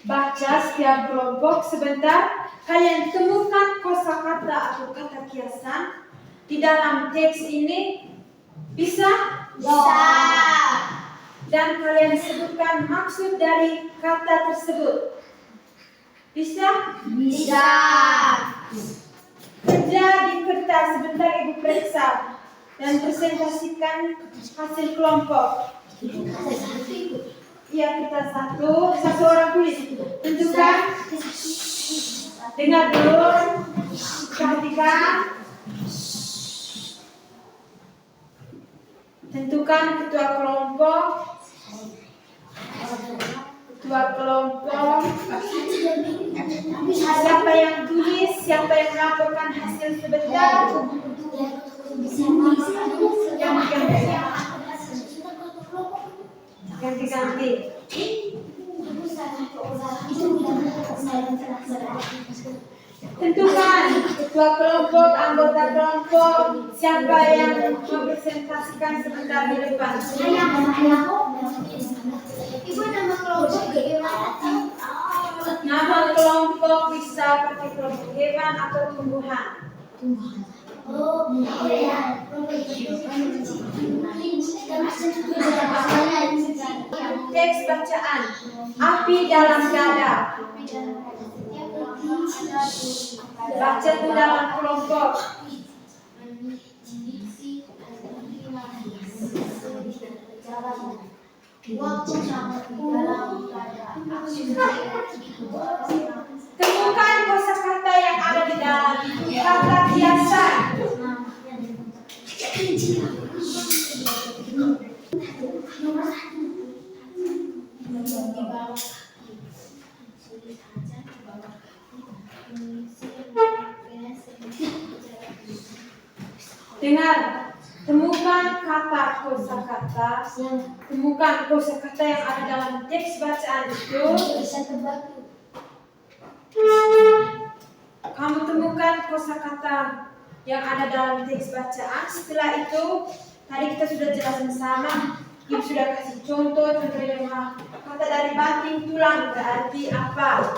baca setiap kelompok sebentar. Kalian temukan kosakata atau kata kiasan di dalam teks ini. Bisa? Bisa. Dan kalian sebutkan maksud dari kata tersebut. Bisa? Bisa. Kerja di kertas sebentar Ibu periksa dan presentasikan hasil kelompok. Iya, kertas satu orang tulis. Tentukan, dengar dulu, perhatikan. Tentukan ketua kelompok. Siapa yang tulis, siapa yang melaporkan hasil sebentar. Ganti-ganti. Tentukan ketua kelompok, anggota kelompok, siapa yang mempresentasikan sebentar di depan. Ibu, nama kelompok bagaimana? Nama kelompok bisa pakai kelompok hewan atau tumbuhan. Oh, iya. Teks bacaan. Api dalam dada. Baca di dalam kelompok. Temukan kosakata yang ada di dalam kata kiasan. Dengar, temukan kata kosakata. Temukan kosakata yang ada dalam teks bacaan itu. Kamu temukan kosakata yang ada dalam teks bacaan. Setelah itu, tadi kita sudah jelasin sama. Ibu sudah kasih contohnya kata dari banting tulang berarti apa?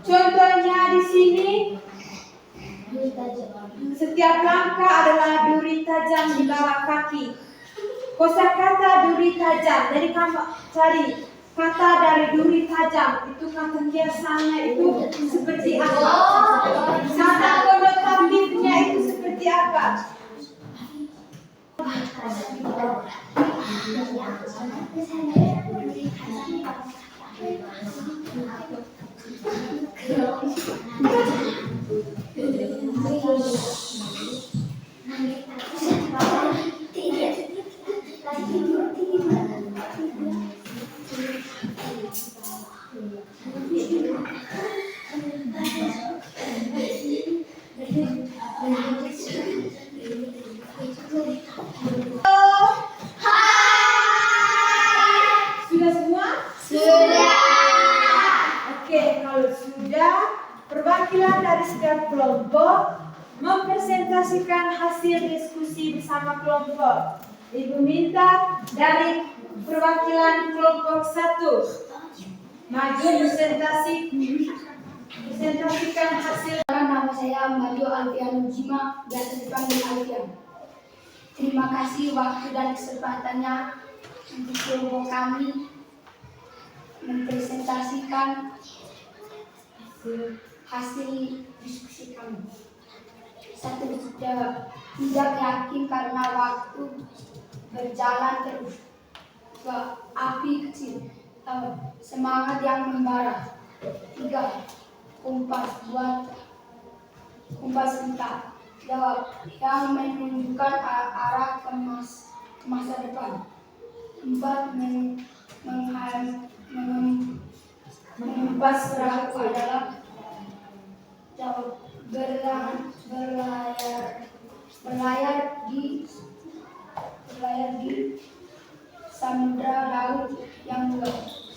Contohnya di sini, setiap langkah adalah duri tajam di bawah kaki. Kosakata duri tajam. Jadi kamu cari kata dari duri tajam. Itu kata kiasannya itu seperti apa? Kata konotatifnya itu seperti apa? Sudah semua? Sudah. Oke, kalau sudah, perwakilan dari setiap kelompok mempresentasikan hasil diskusi bersama kelompok. Ibu minta dari perwakilan kelompok 1 maju presentasikan hasil. Nama saya Mario Alfian Ujima, biasa dipanggil Alfian. Terima kasih waktu dan kesempatannya untuk kelompok kami mempresentasikan hasil diskusi kami. Satu, tidak yakin karena waktu berjalan terus. Dua, api kecil. Semangat yang membara. 3, kompas pita. Jawab, yang menunjukkan arah ke masa depan. 4, mengembas perahu adalah. Jawab, berlayar di samudra laut yang luas.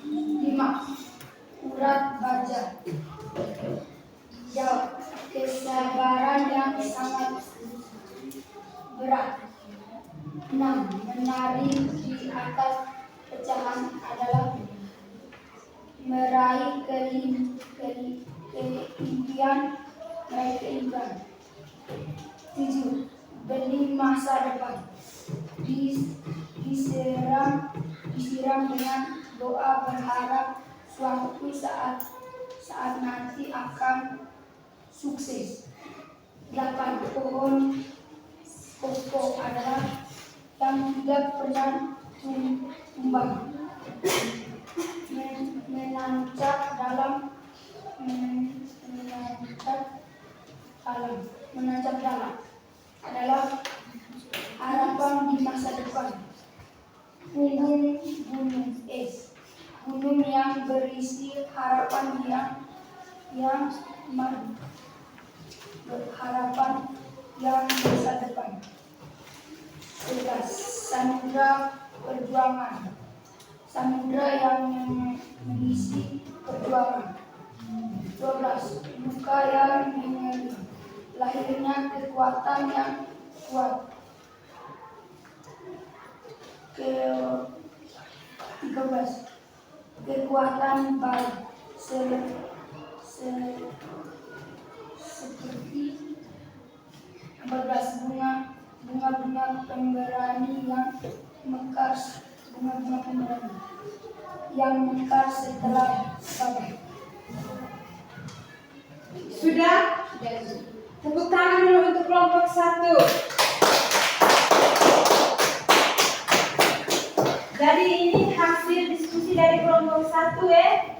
5, urat baja. Jawab, kesabaran yang sangat berat. 6, menari di atas pecahan adalah. meraih keimpian. 7. Benih masa depan. Disiram dengan doa berharap suatu saat nanti akan sukses. 8. Pohon koko adalah yang tidak pernah tumbang, menancap dalam adalah harapan di masa depan. Gunung es, gunung yang berisi harapan harapan yang masa depan. 11. Samudra perjuangan, samudra yang mengisi perjuangan. 12. Luka yang mengeri, lahirnya kekuatan yang kuat. 13. Kekuatan baik seperti 14. Bunga-bunga pemberani yang mekar setelah sabar. Sudah? Tepuk tangan dulu untuk kelompok 1. Jadi ini hasil diskusi dari kelompok 1 ya.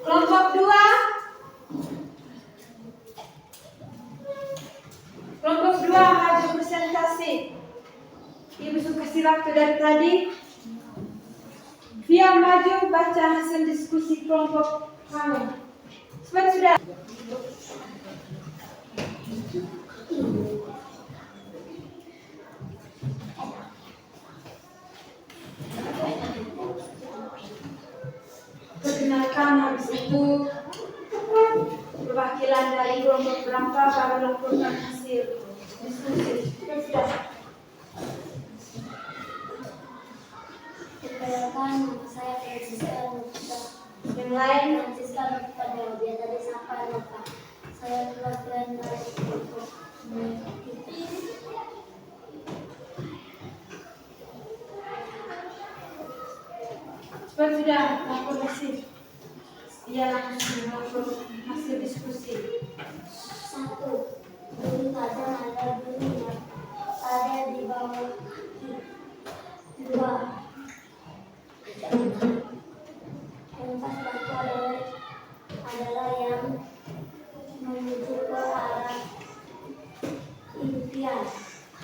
Kelompok 2. Kelompok 2 maju presentasi. Ibu suka kasih waktu dari tadi. Via maju baca hasil diskusi kelompok kamu. Cepat sudah. Perkenalkan habis itu perwakilan dari kelompok berapa baru laporkan hasil diskusi. Sudah. Perkenalkan, nama saya Francisca Novita. Yang lain Francisca Novita Dewa, tadi sapa Nova. Saya perwakilan dari kelompok cepat sudah lapor hasil. Ia langsung lapor hasil diskusi. 1. Beli kadang ada beli yang ada di bawah 2. Empat batu adalah yang menuju ke arah impian.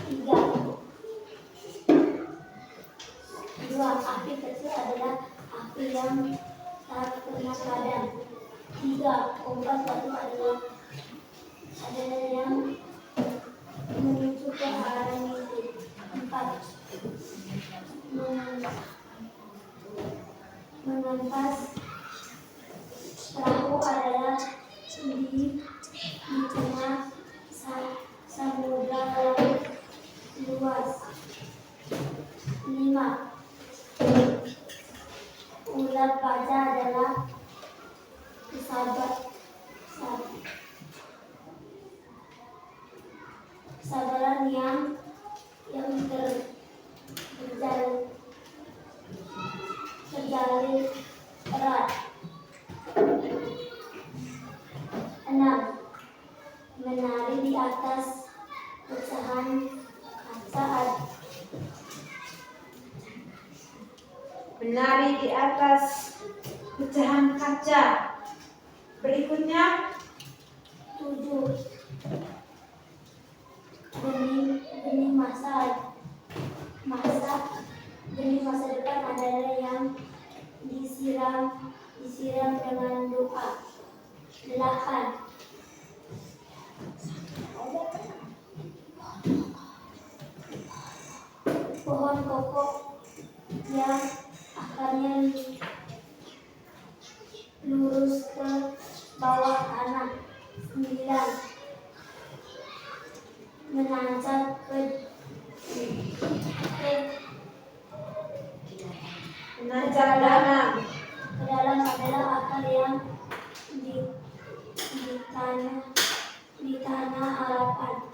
3. 2. Api kecil adalah api yang tak pernah padam. 3. Kompas batu adalah yang menuju ke arah mimpi. 4. Menampas perahu adalah di tengah samudra laut luas. 5. Ulat baja adalah kesabaran yang terjalin erat. 6. Menari di atas pecahan kaca. Menari di atas pecahan kaca. Berikutnya 7. Benih masa depan adalah yang disiram dengan doa. 8. Pohon koko yang akarnya lurus ke bawah tanah. 9. Menancap ke dalam. dalam adalah akar yang di tanah harapan.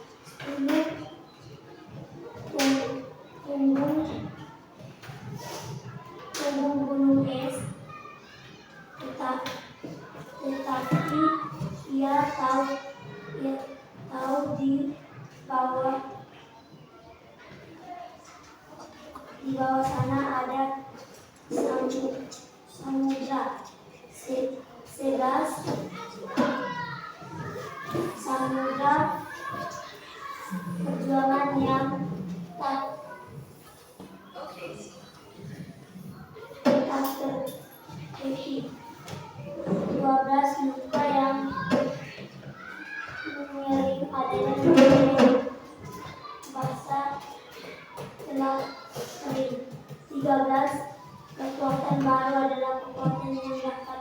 Punggung gunung es, tetapi ia tahu di bawah sana ada samudra, segas samudra perjuangan yang tak terhenti. 12 luka yang mengering adalah basah telah kering. 13 kekuatan baru adalah kekuatan yang dapat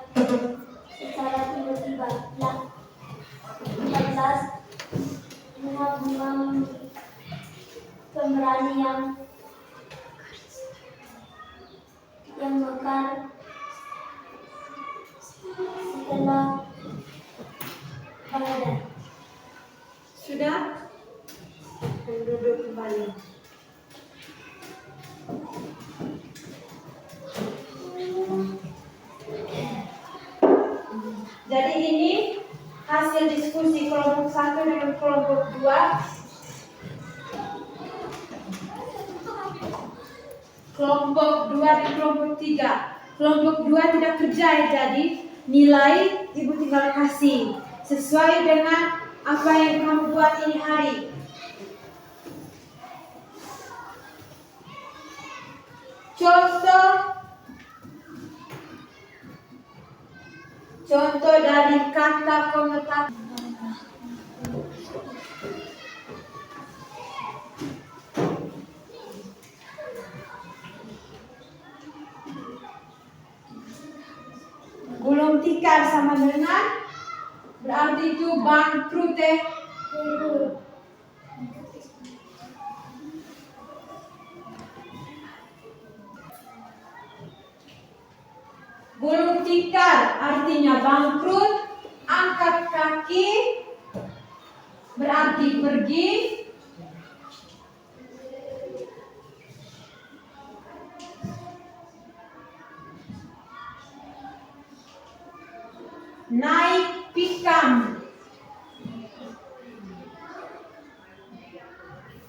secara tiba-tiba. 14 bunga-bunga pemberani yang mekar setelah Ramadan. Sudah? Duduk kembali. Jadi ini hasil diskusi kelompok 1 dengan kelompok 2. Kelompok 2 dan kelompok 3. Kelompok 2 tidak kerja ya, jadi nilai ibu tinggal kasih sesuai dengan apa yang kamu buat ini hari. Contoh dari kata konotasi. Gulung tikar sama dengan berarti itu bangkrut. Gulung tikar artinya bangkrut, angkat kaki berarti pergi. Naik pikam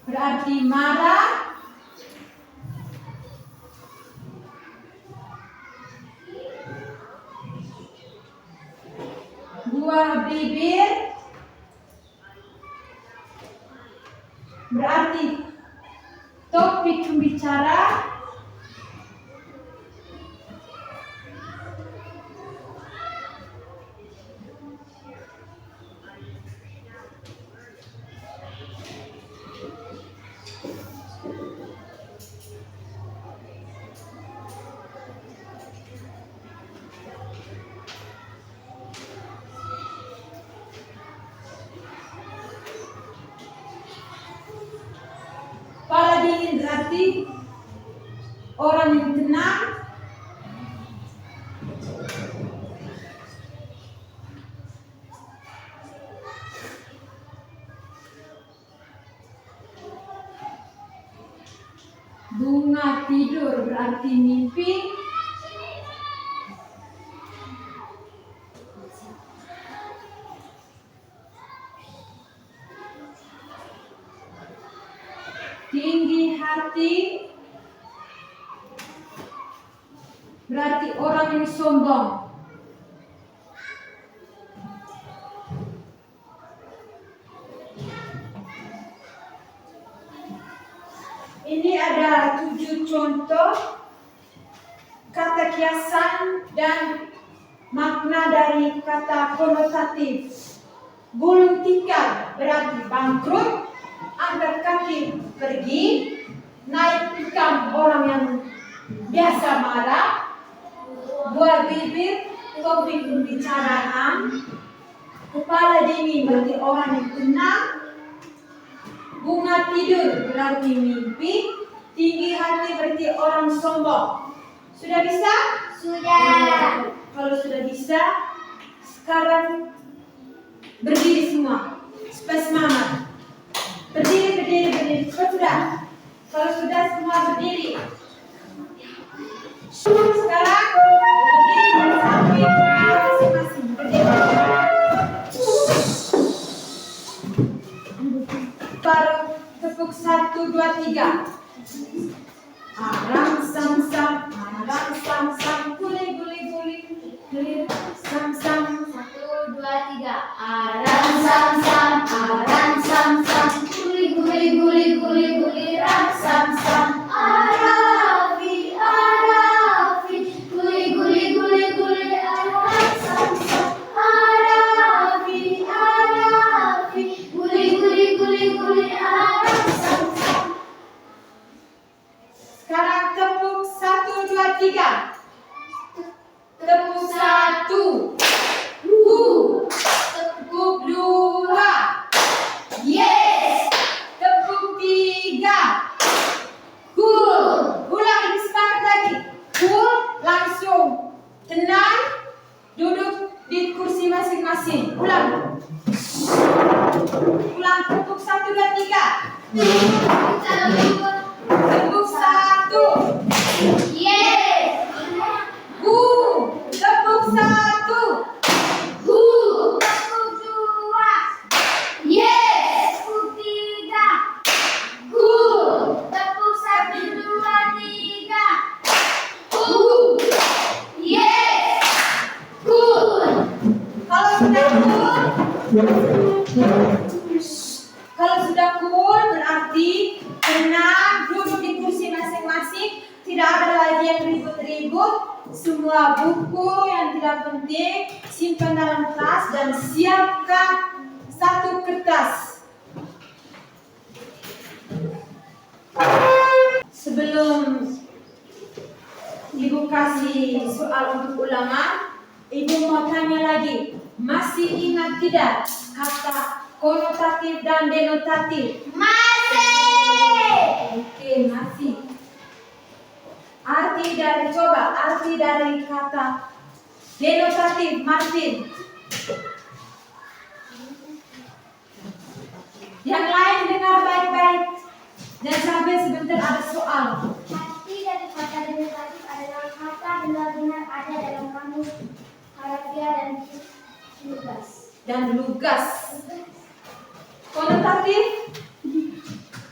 berarti marah. Buah bibir berarti topik pembicara. Kepala dingin berarti orang yang tenang. Bunga tidur berarti mimpi. Tinggi hati berarti orang yang sombong. Ini ada 7 contoh kata kiasan dan makna dari kata konotatif. Gulung tikar berarti bangkrut, angkat kaki pergi, naik pikam orang yang biasa marah, buah bibir topik pembicaraan, kepala dingin berarti orang yang tenang, bunga tidur berarti mimpi, tinggi hati berarti orang sombong. Sudah bisa? Sudah. Kalau sudah bisa, sekarang berdiri semua. Supaya semangat. Berdiri. Sudah. Kalau sudah semua berdiri. Sekarang berdiri dan sambil masing-masing. Berdiri. Baru tepuk 1, 2, 3. Arang sam sam, guli, sam sam. 1, 2, 3. Aran sam sam, guli, ram sam sam. Arafi, guli, aran sam sam. Arafi, guli, aran sam sam. Sekarang tepuk 1, 2, 3. Tepuk 1. Tepuk 2. Yes. Tepuk 3. Cool. Ulang lebih semangat lagi. Cool, langsung. Tenang. Duduk di kursi masing-masing. Ulang. Tepuk 1, 2, 3. Tepuk 1. Yes. Tepuk 1. Cool. Tepuk 2. Yes. Tepuk 3. Cool. Tepuk 1, 2, 3. Cool. Yes. Cool. Kalau sudah cool berarti tenang, duduk di kursi masing-masing, tidak ada lagi yang ribut-ribut. Semua buku yang tidak penting simpan dalam tas dan siapkan satu kertas. Sebelum Ibu kasih soal untuk ulangan, Ibu mau tanya lagi, masih ingat tidak kata konotatif dan denotatif? Masih. Oke, masih. Arti dari kata denotatif, Martin. Yang lain dengar baik-baik dan sampai sebentar ada soal. Arti dari kata denotatif adalah kata benar-benar ada dalam kamus harafiah dan lugas. Konotatif,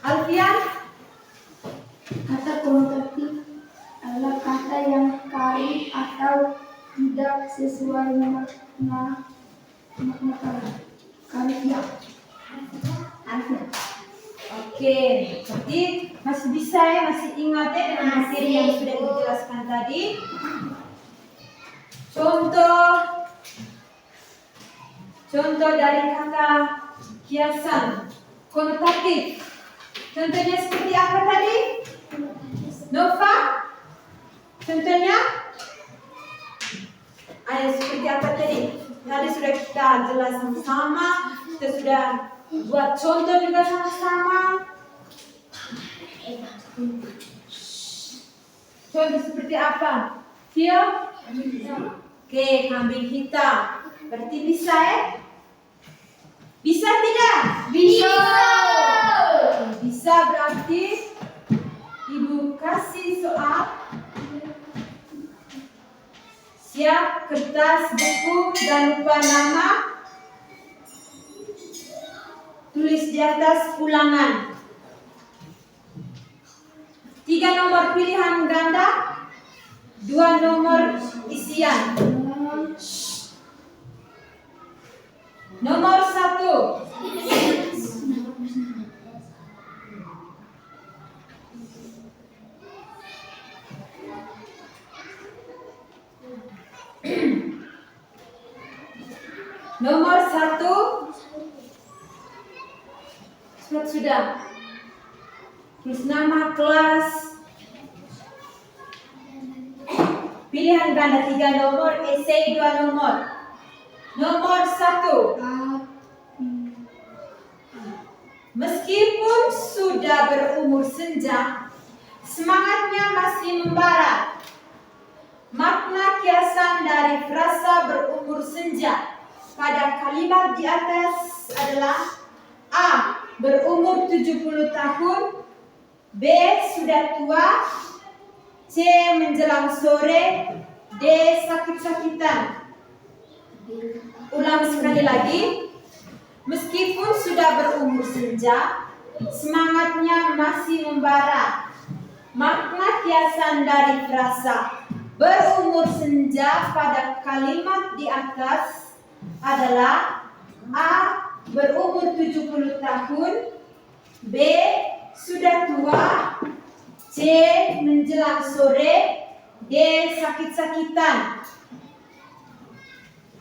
Alfian. Kata konotatif adalah kata yang kari atau tidak sesuai makna karifiah. Oke, berarti masih bisa ya, masih ingat ya dengan materi yang sudah dijelaskan tadi. Contoh dari kata hiasan konotatif. Contohnya seperti apa tadi? Nova? Contohnya? Ada seperti apa tadi? Tadi sudah kita jelas sama-sama. Kita sudah buat contoh juga sama-sama. Contoh seperti apa? Vio? Oke, kambing hitam. Berarti bisa ya? Bisa tidak? Bisa. Bisa berarti Ibu kasih soal. Siap, kertas, buku, jangan lupa nama. Tulis di atas ulangan. 3 nomor pilihan ganda, 2 nomor isian. Nomor 1. Nomor 1. Sudah. Terus nama kelas. Pilihan ganda 3 nomor, esai 2 nomor. Nomor 1. Meskipun sudah berumur senja, semangatnya masih membara. Makna kiasan dari frasa berumur senja pada kalimat di atas adalah A. Berumur 70 tahun, B. Sudah tua, C. Menjelang sore, D. Sakit-sakitan. Ulang sekali lagi. Meskipun sudah berumur senja, semangatnya masih membara. Makna kiasan dari frasa berumur senja pada kalimat di atas adalah A. Berumur 70 tahun, B. Sudah tua, C. Menjelang sore, D. Sakit-sakitan.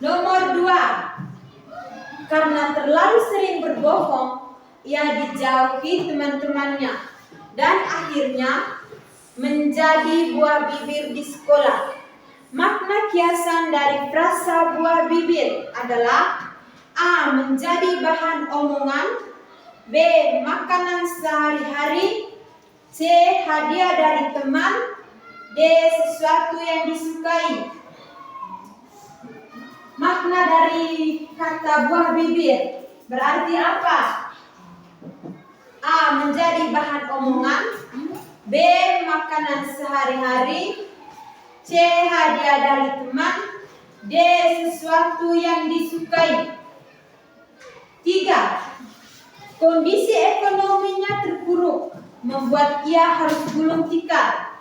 Nomor 2. Karena terlalu sering berbohong, ia dijauhi teman-temannya dan akhirnya menjadi buah bibir di sekolah. Makna kiasan dari frasa buah bibir adalah A. Menjadi bahan omongan, B. Makanan sehari-hari, C. Hadiah dari teman, D. Sesuatu yang disukai. Makna dari kata buah bibir berarti apa? A. Menjadi bahan omongan, B. Makanan sehari-hari, C. Hadiah dari teman, D. Sesuatu yang disukai. 3. Kondisi ekonominya terpuruk membuat ia harus gulung tikar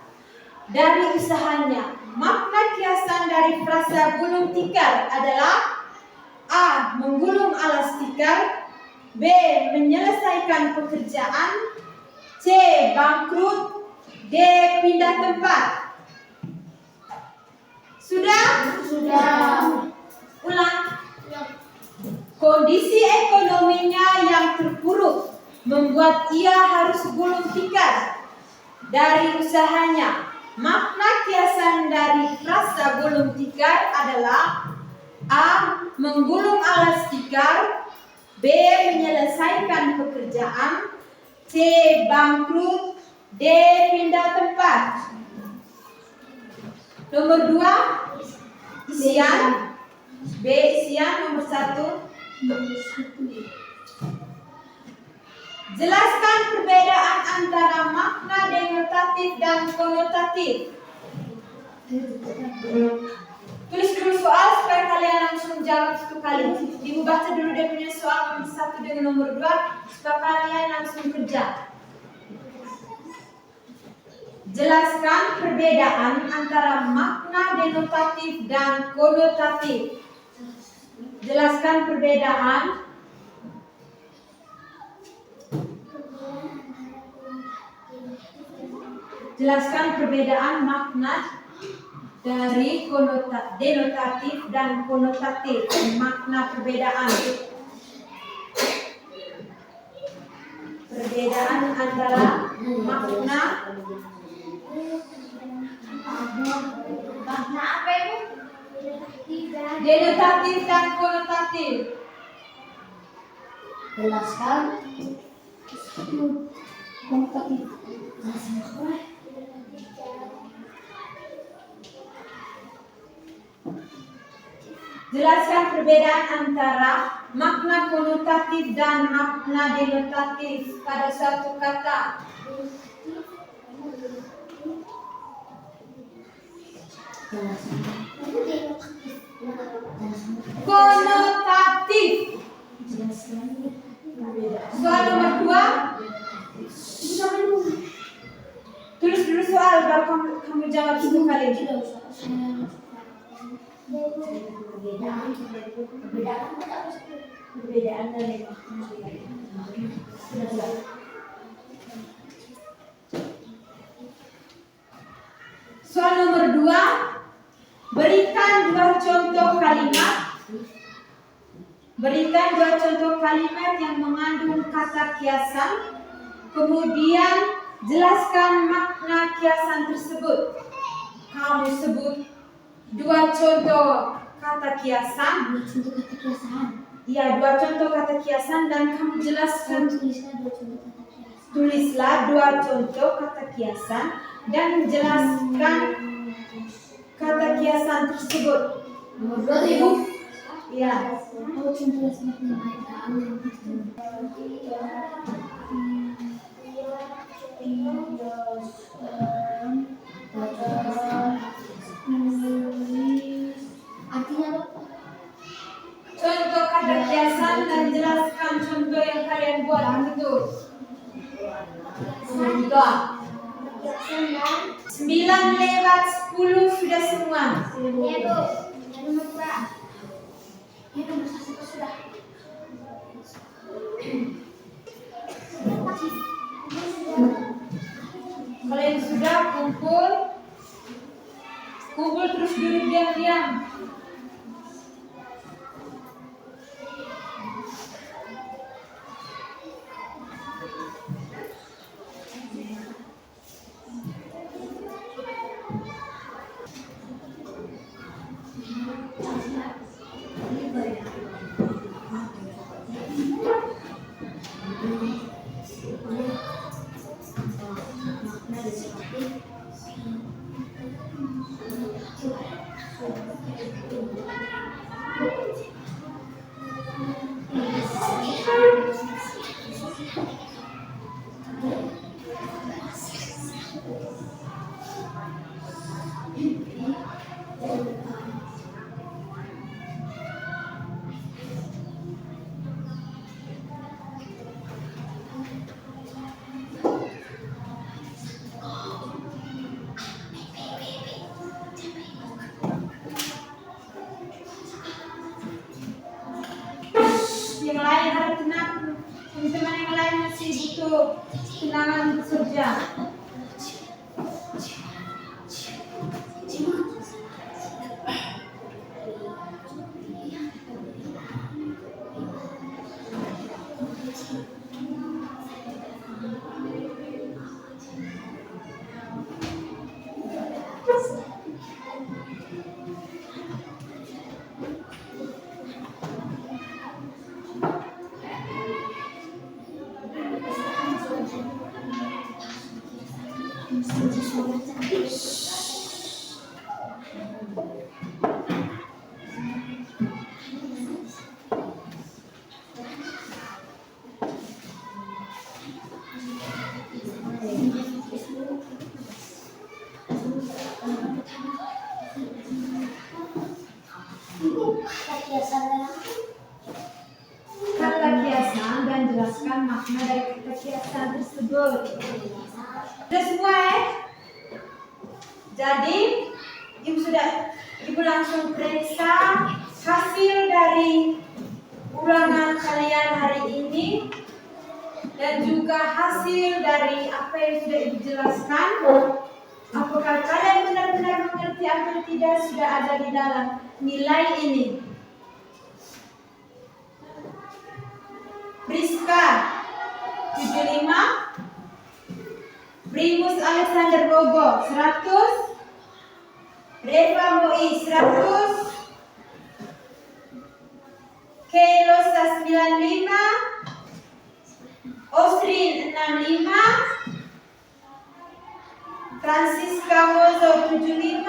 dari usahanya. Makna kiasan dari frasa gulung tikar adalah A. Menggulung alas tikar, B. Menyelesaikan pekerjaan, C. Bangkrut, D. Pindah tempat. Sudah? Ulang. Kondisi ekonominya yang terpuruk membuat ia harus gulung tikar dari usahanya. Makna kiasan dari frasa gulung tikar adalah A. Menggulung alas tikar, B. Menyelesaikan pekerjaan, C. Bangkrut, D. Pindah tempat. Nomor 2. Isian, B. Isian. Nomor 1. Jelaskan perbedaan antara makna denotatif dan konotatif. Tulis dulu soal supaya kalian langsung jawab satu kali. Ibu baca dulu dia punya soal nomor 1 dengan nomor 2 supaya kalian langsung kerja. Jelaskan perbedaan antara makna denotatif dan konotatif. Jelaskan perbedaan makna dari denotatif dan konotatif. Makna perbedaan antara makna apa Ibu? denotatif dan konotatif. Jelaskan konotatif. Jelaskan perbedaan antara makna konotatif dan makna denotatif pada suatu kata. Konotatif. Soal nomor 2. Tulis dulu soal baru kamu jawab 10 kali. Perbedaan dari soal nomor 2. Berikan dua contoh kalimat yang mengandung kata kiasan. Kemudian jelaskan makna kiasan tersebut. Kamu sebut dua contoh kata kiasan. Iya, dua contoh kata kiasan dan kamu jelaskan. Tulislah dua contoh kata kiasan dan jelaskan kata kiasan tersebut? Nomor 2 Ibu. Ya. Artinya apa? Contoh kata kiasan dan jelaskan contoh yang kalian buat itu. Contoh. 9 lewat 10 sudah semua. Ya Bu, yang nomor 2. Yang nomor 1 sudah. Kalian sudah kumpul terus duduk diam-diam. Yang lain harus tenang. Teman-teman yang lain masih butuh tenangan untuk kerja. Kata kiasan dan jelaskan makna dari kata kiasan tersebut. Sudah semua Jadi Ibu langsung periksa hasil dari ulangan kalian hari ini dan juga hasil dari apa yang sudah Ibu jelaskan. Apakah kalian benar-benar mengerti atau tidak sudah ada di dalam nilai ini? Priska 75, Primus Alexander Bogo 100, Reva Moi 100, Kelosa 95, Osrin 65, Francisca Mozo 75,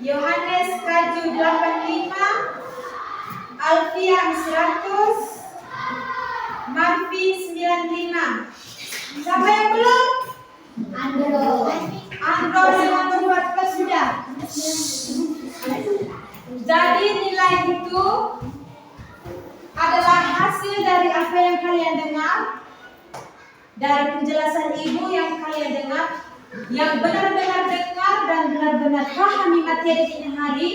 Yohanes Kaju 85, Alfian 100, Marvin 95. Siapa yang belum? Andro dengan membuat sudah. Jadi nilai itu adalah hasil dari apa yang kalian dengar, dari penjelasan Ibu yang kalian dengar, yang benar-benar dengar dan benar-benar pahami materi ini hari,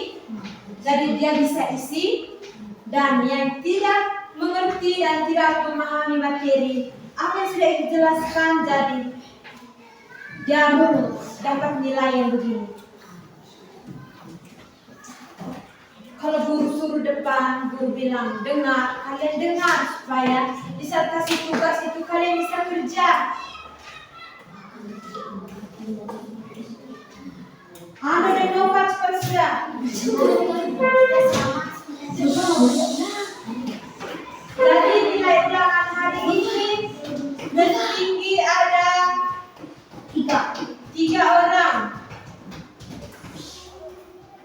jadi dia bisa isi, dan yang tidak mengerti dan tidak memahami materi apa yang sudah dijelaskan, jadi dia dapat nilai yang begini. Kalau guru suruh depan, guru bilang dengar, kalian dengar supaya di saat kasih tugas itu kalian bisa kerja. Anda dan Nova cepat sudah. Jadi nilai ulangan hari ini tertinggi ada 3 orang.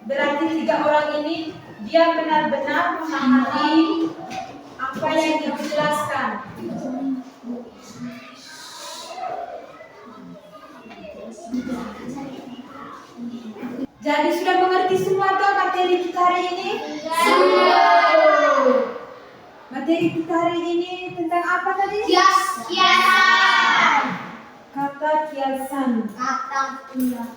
berarti 3 orang ini dia benar-benar memahami apa yang dijelaskan. Jadi sudah mengerti semua toh materi kita hari ini? Materi kita hari ini tentang apa tadi? Kiasan. Kata kiasan. Kata kiasan.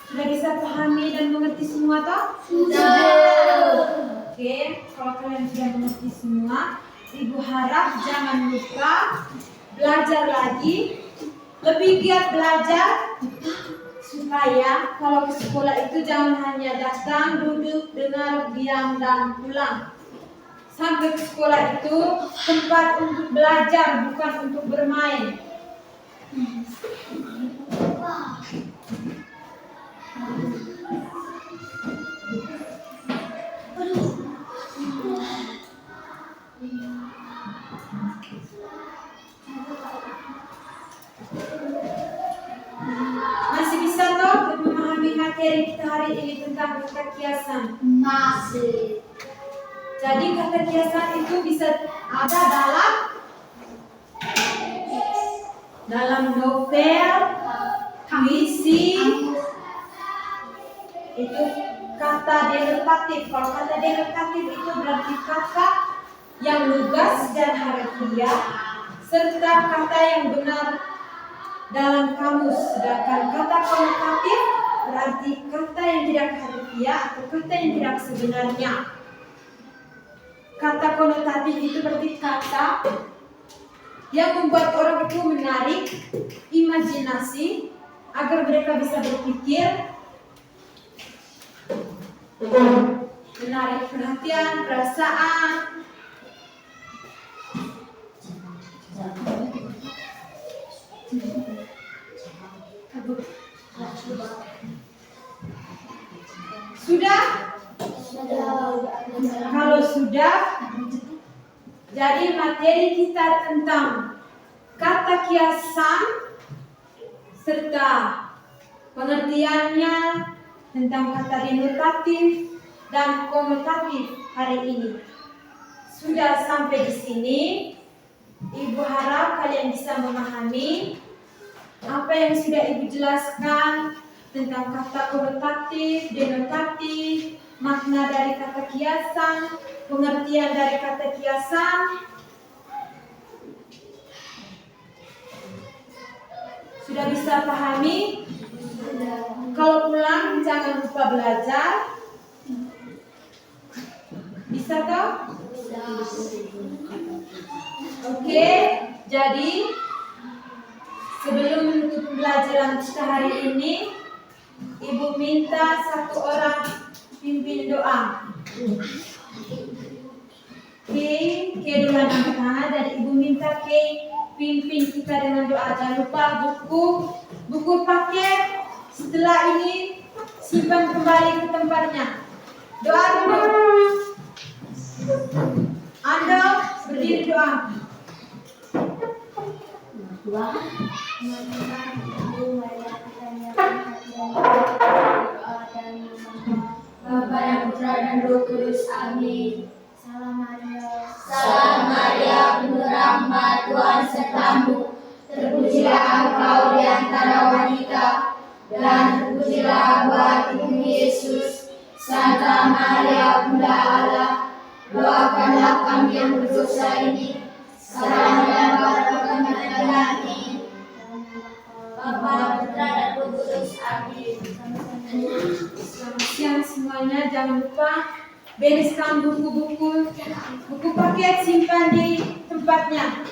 Sudah bisa pahami dan mengerti semua toh? Sudah. Oke, kalau kalian sudah mengerti semua, Ibu harap jangan lupa belajar lagi, lebih giat belajar, supaya kalau ke sekolah itu jangan hanya datang, duduk, dengar, diam, dan pulang. Sampai ke sekolah itu tempat untuk belajar, bukan untuk bermain. Masih bisa toh memahami materi kita hari ini tentang kata kiasan? Masih. Jadi kata kiasan itu bisa ada dalam novel, puisi, itu kata denotatif. Kalau kata denotatif itu berarti kata yang lugas dan harfiah serta kata yang benar dalam kamus. Sedangkan kata konotatif berarti kata yang tidak harfiah atau kata yang tidak sebenarnya. Kata konotatif itu berarti kata yang membuat orang itu menarik imajinasi agar mereka bisa berpikir, menarik perhatian, perasaan. Sudah? Kalau sudah, jadi materi kita tentang kata kiasan serta pengertiannya, tentang kata denotatif dan konotatif hari ini sudah sampai di sini. Ibu harap kalian bisa memahami apa yang sudah Ibu jelaskan tentang kata konotatif, denotatif, makna dari kata kiasan, pengertian dari kata kiasan. Sudah bisa pahami? Kalau pulang jangan lupa belajar. Bisa toh? Oke, jadi sebelum menutup pembelajaran kita hari ini, Ibu minta 1 orang pimpin doa. Oke, duluan angkat tangan. Jadi Ibu minta pimpin kita dengan doa. Jangan lupa buku paket. Setelah ini simpan kembali ke tempatnya. Doa dulu. Anda berdiri doa. Bapa dan Putra dan Roh Kudus. Amin. Salam Maria. Salam Maria, penuh rahmat, Tuhan sertamu. Terpujilah engkau di antara wanita, dan terpujilah buah tubuhmu Yesus. Santa Maria, Bunda Allah, doakanlah kami yang berdosa ini, sekarang dan pada kami nanti. Bapa, Putra dan Roh Kudus. Amin. Selamat siang semuanya. Jangan lupa bereskan buku paket, simpan di tempatnya.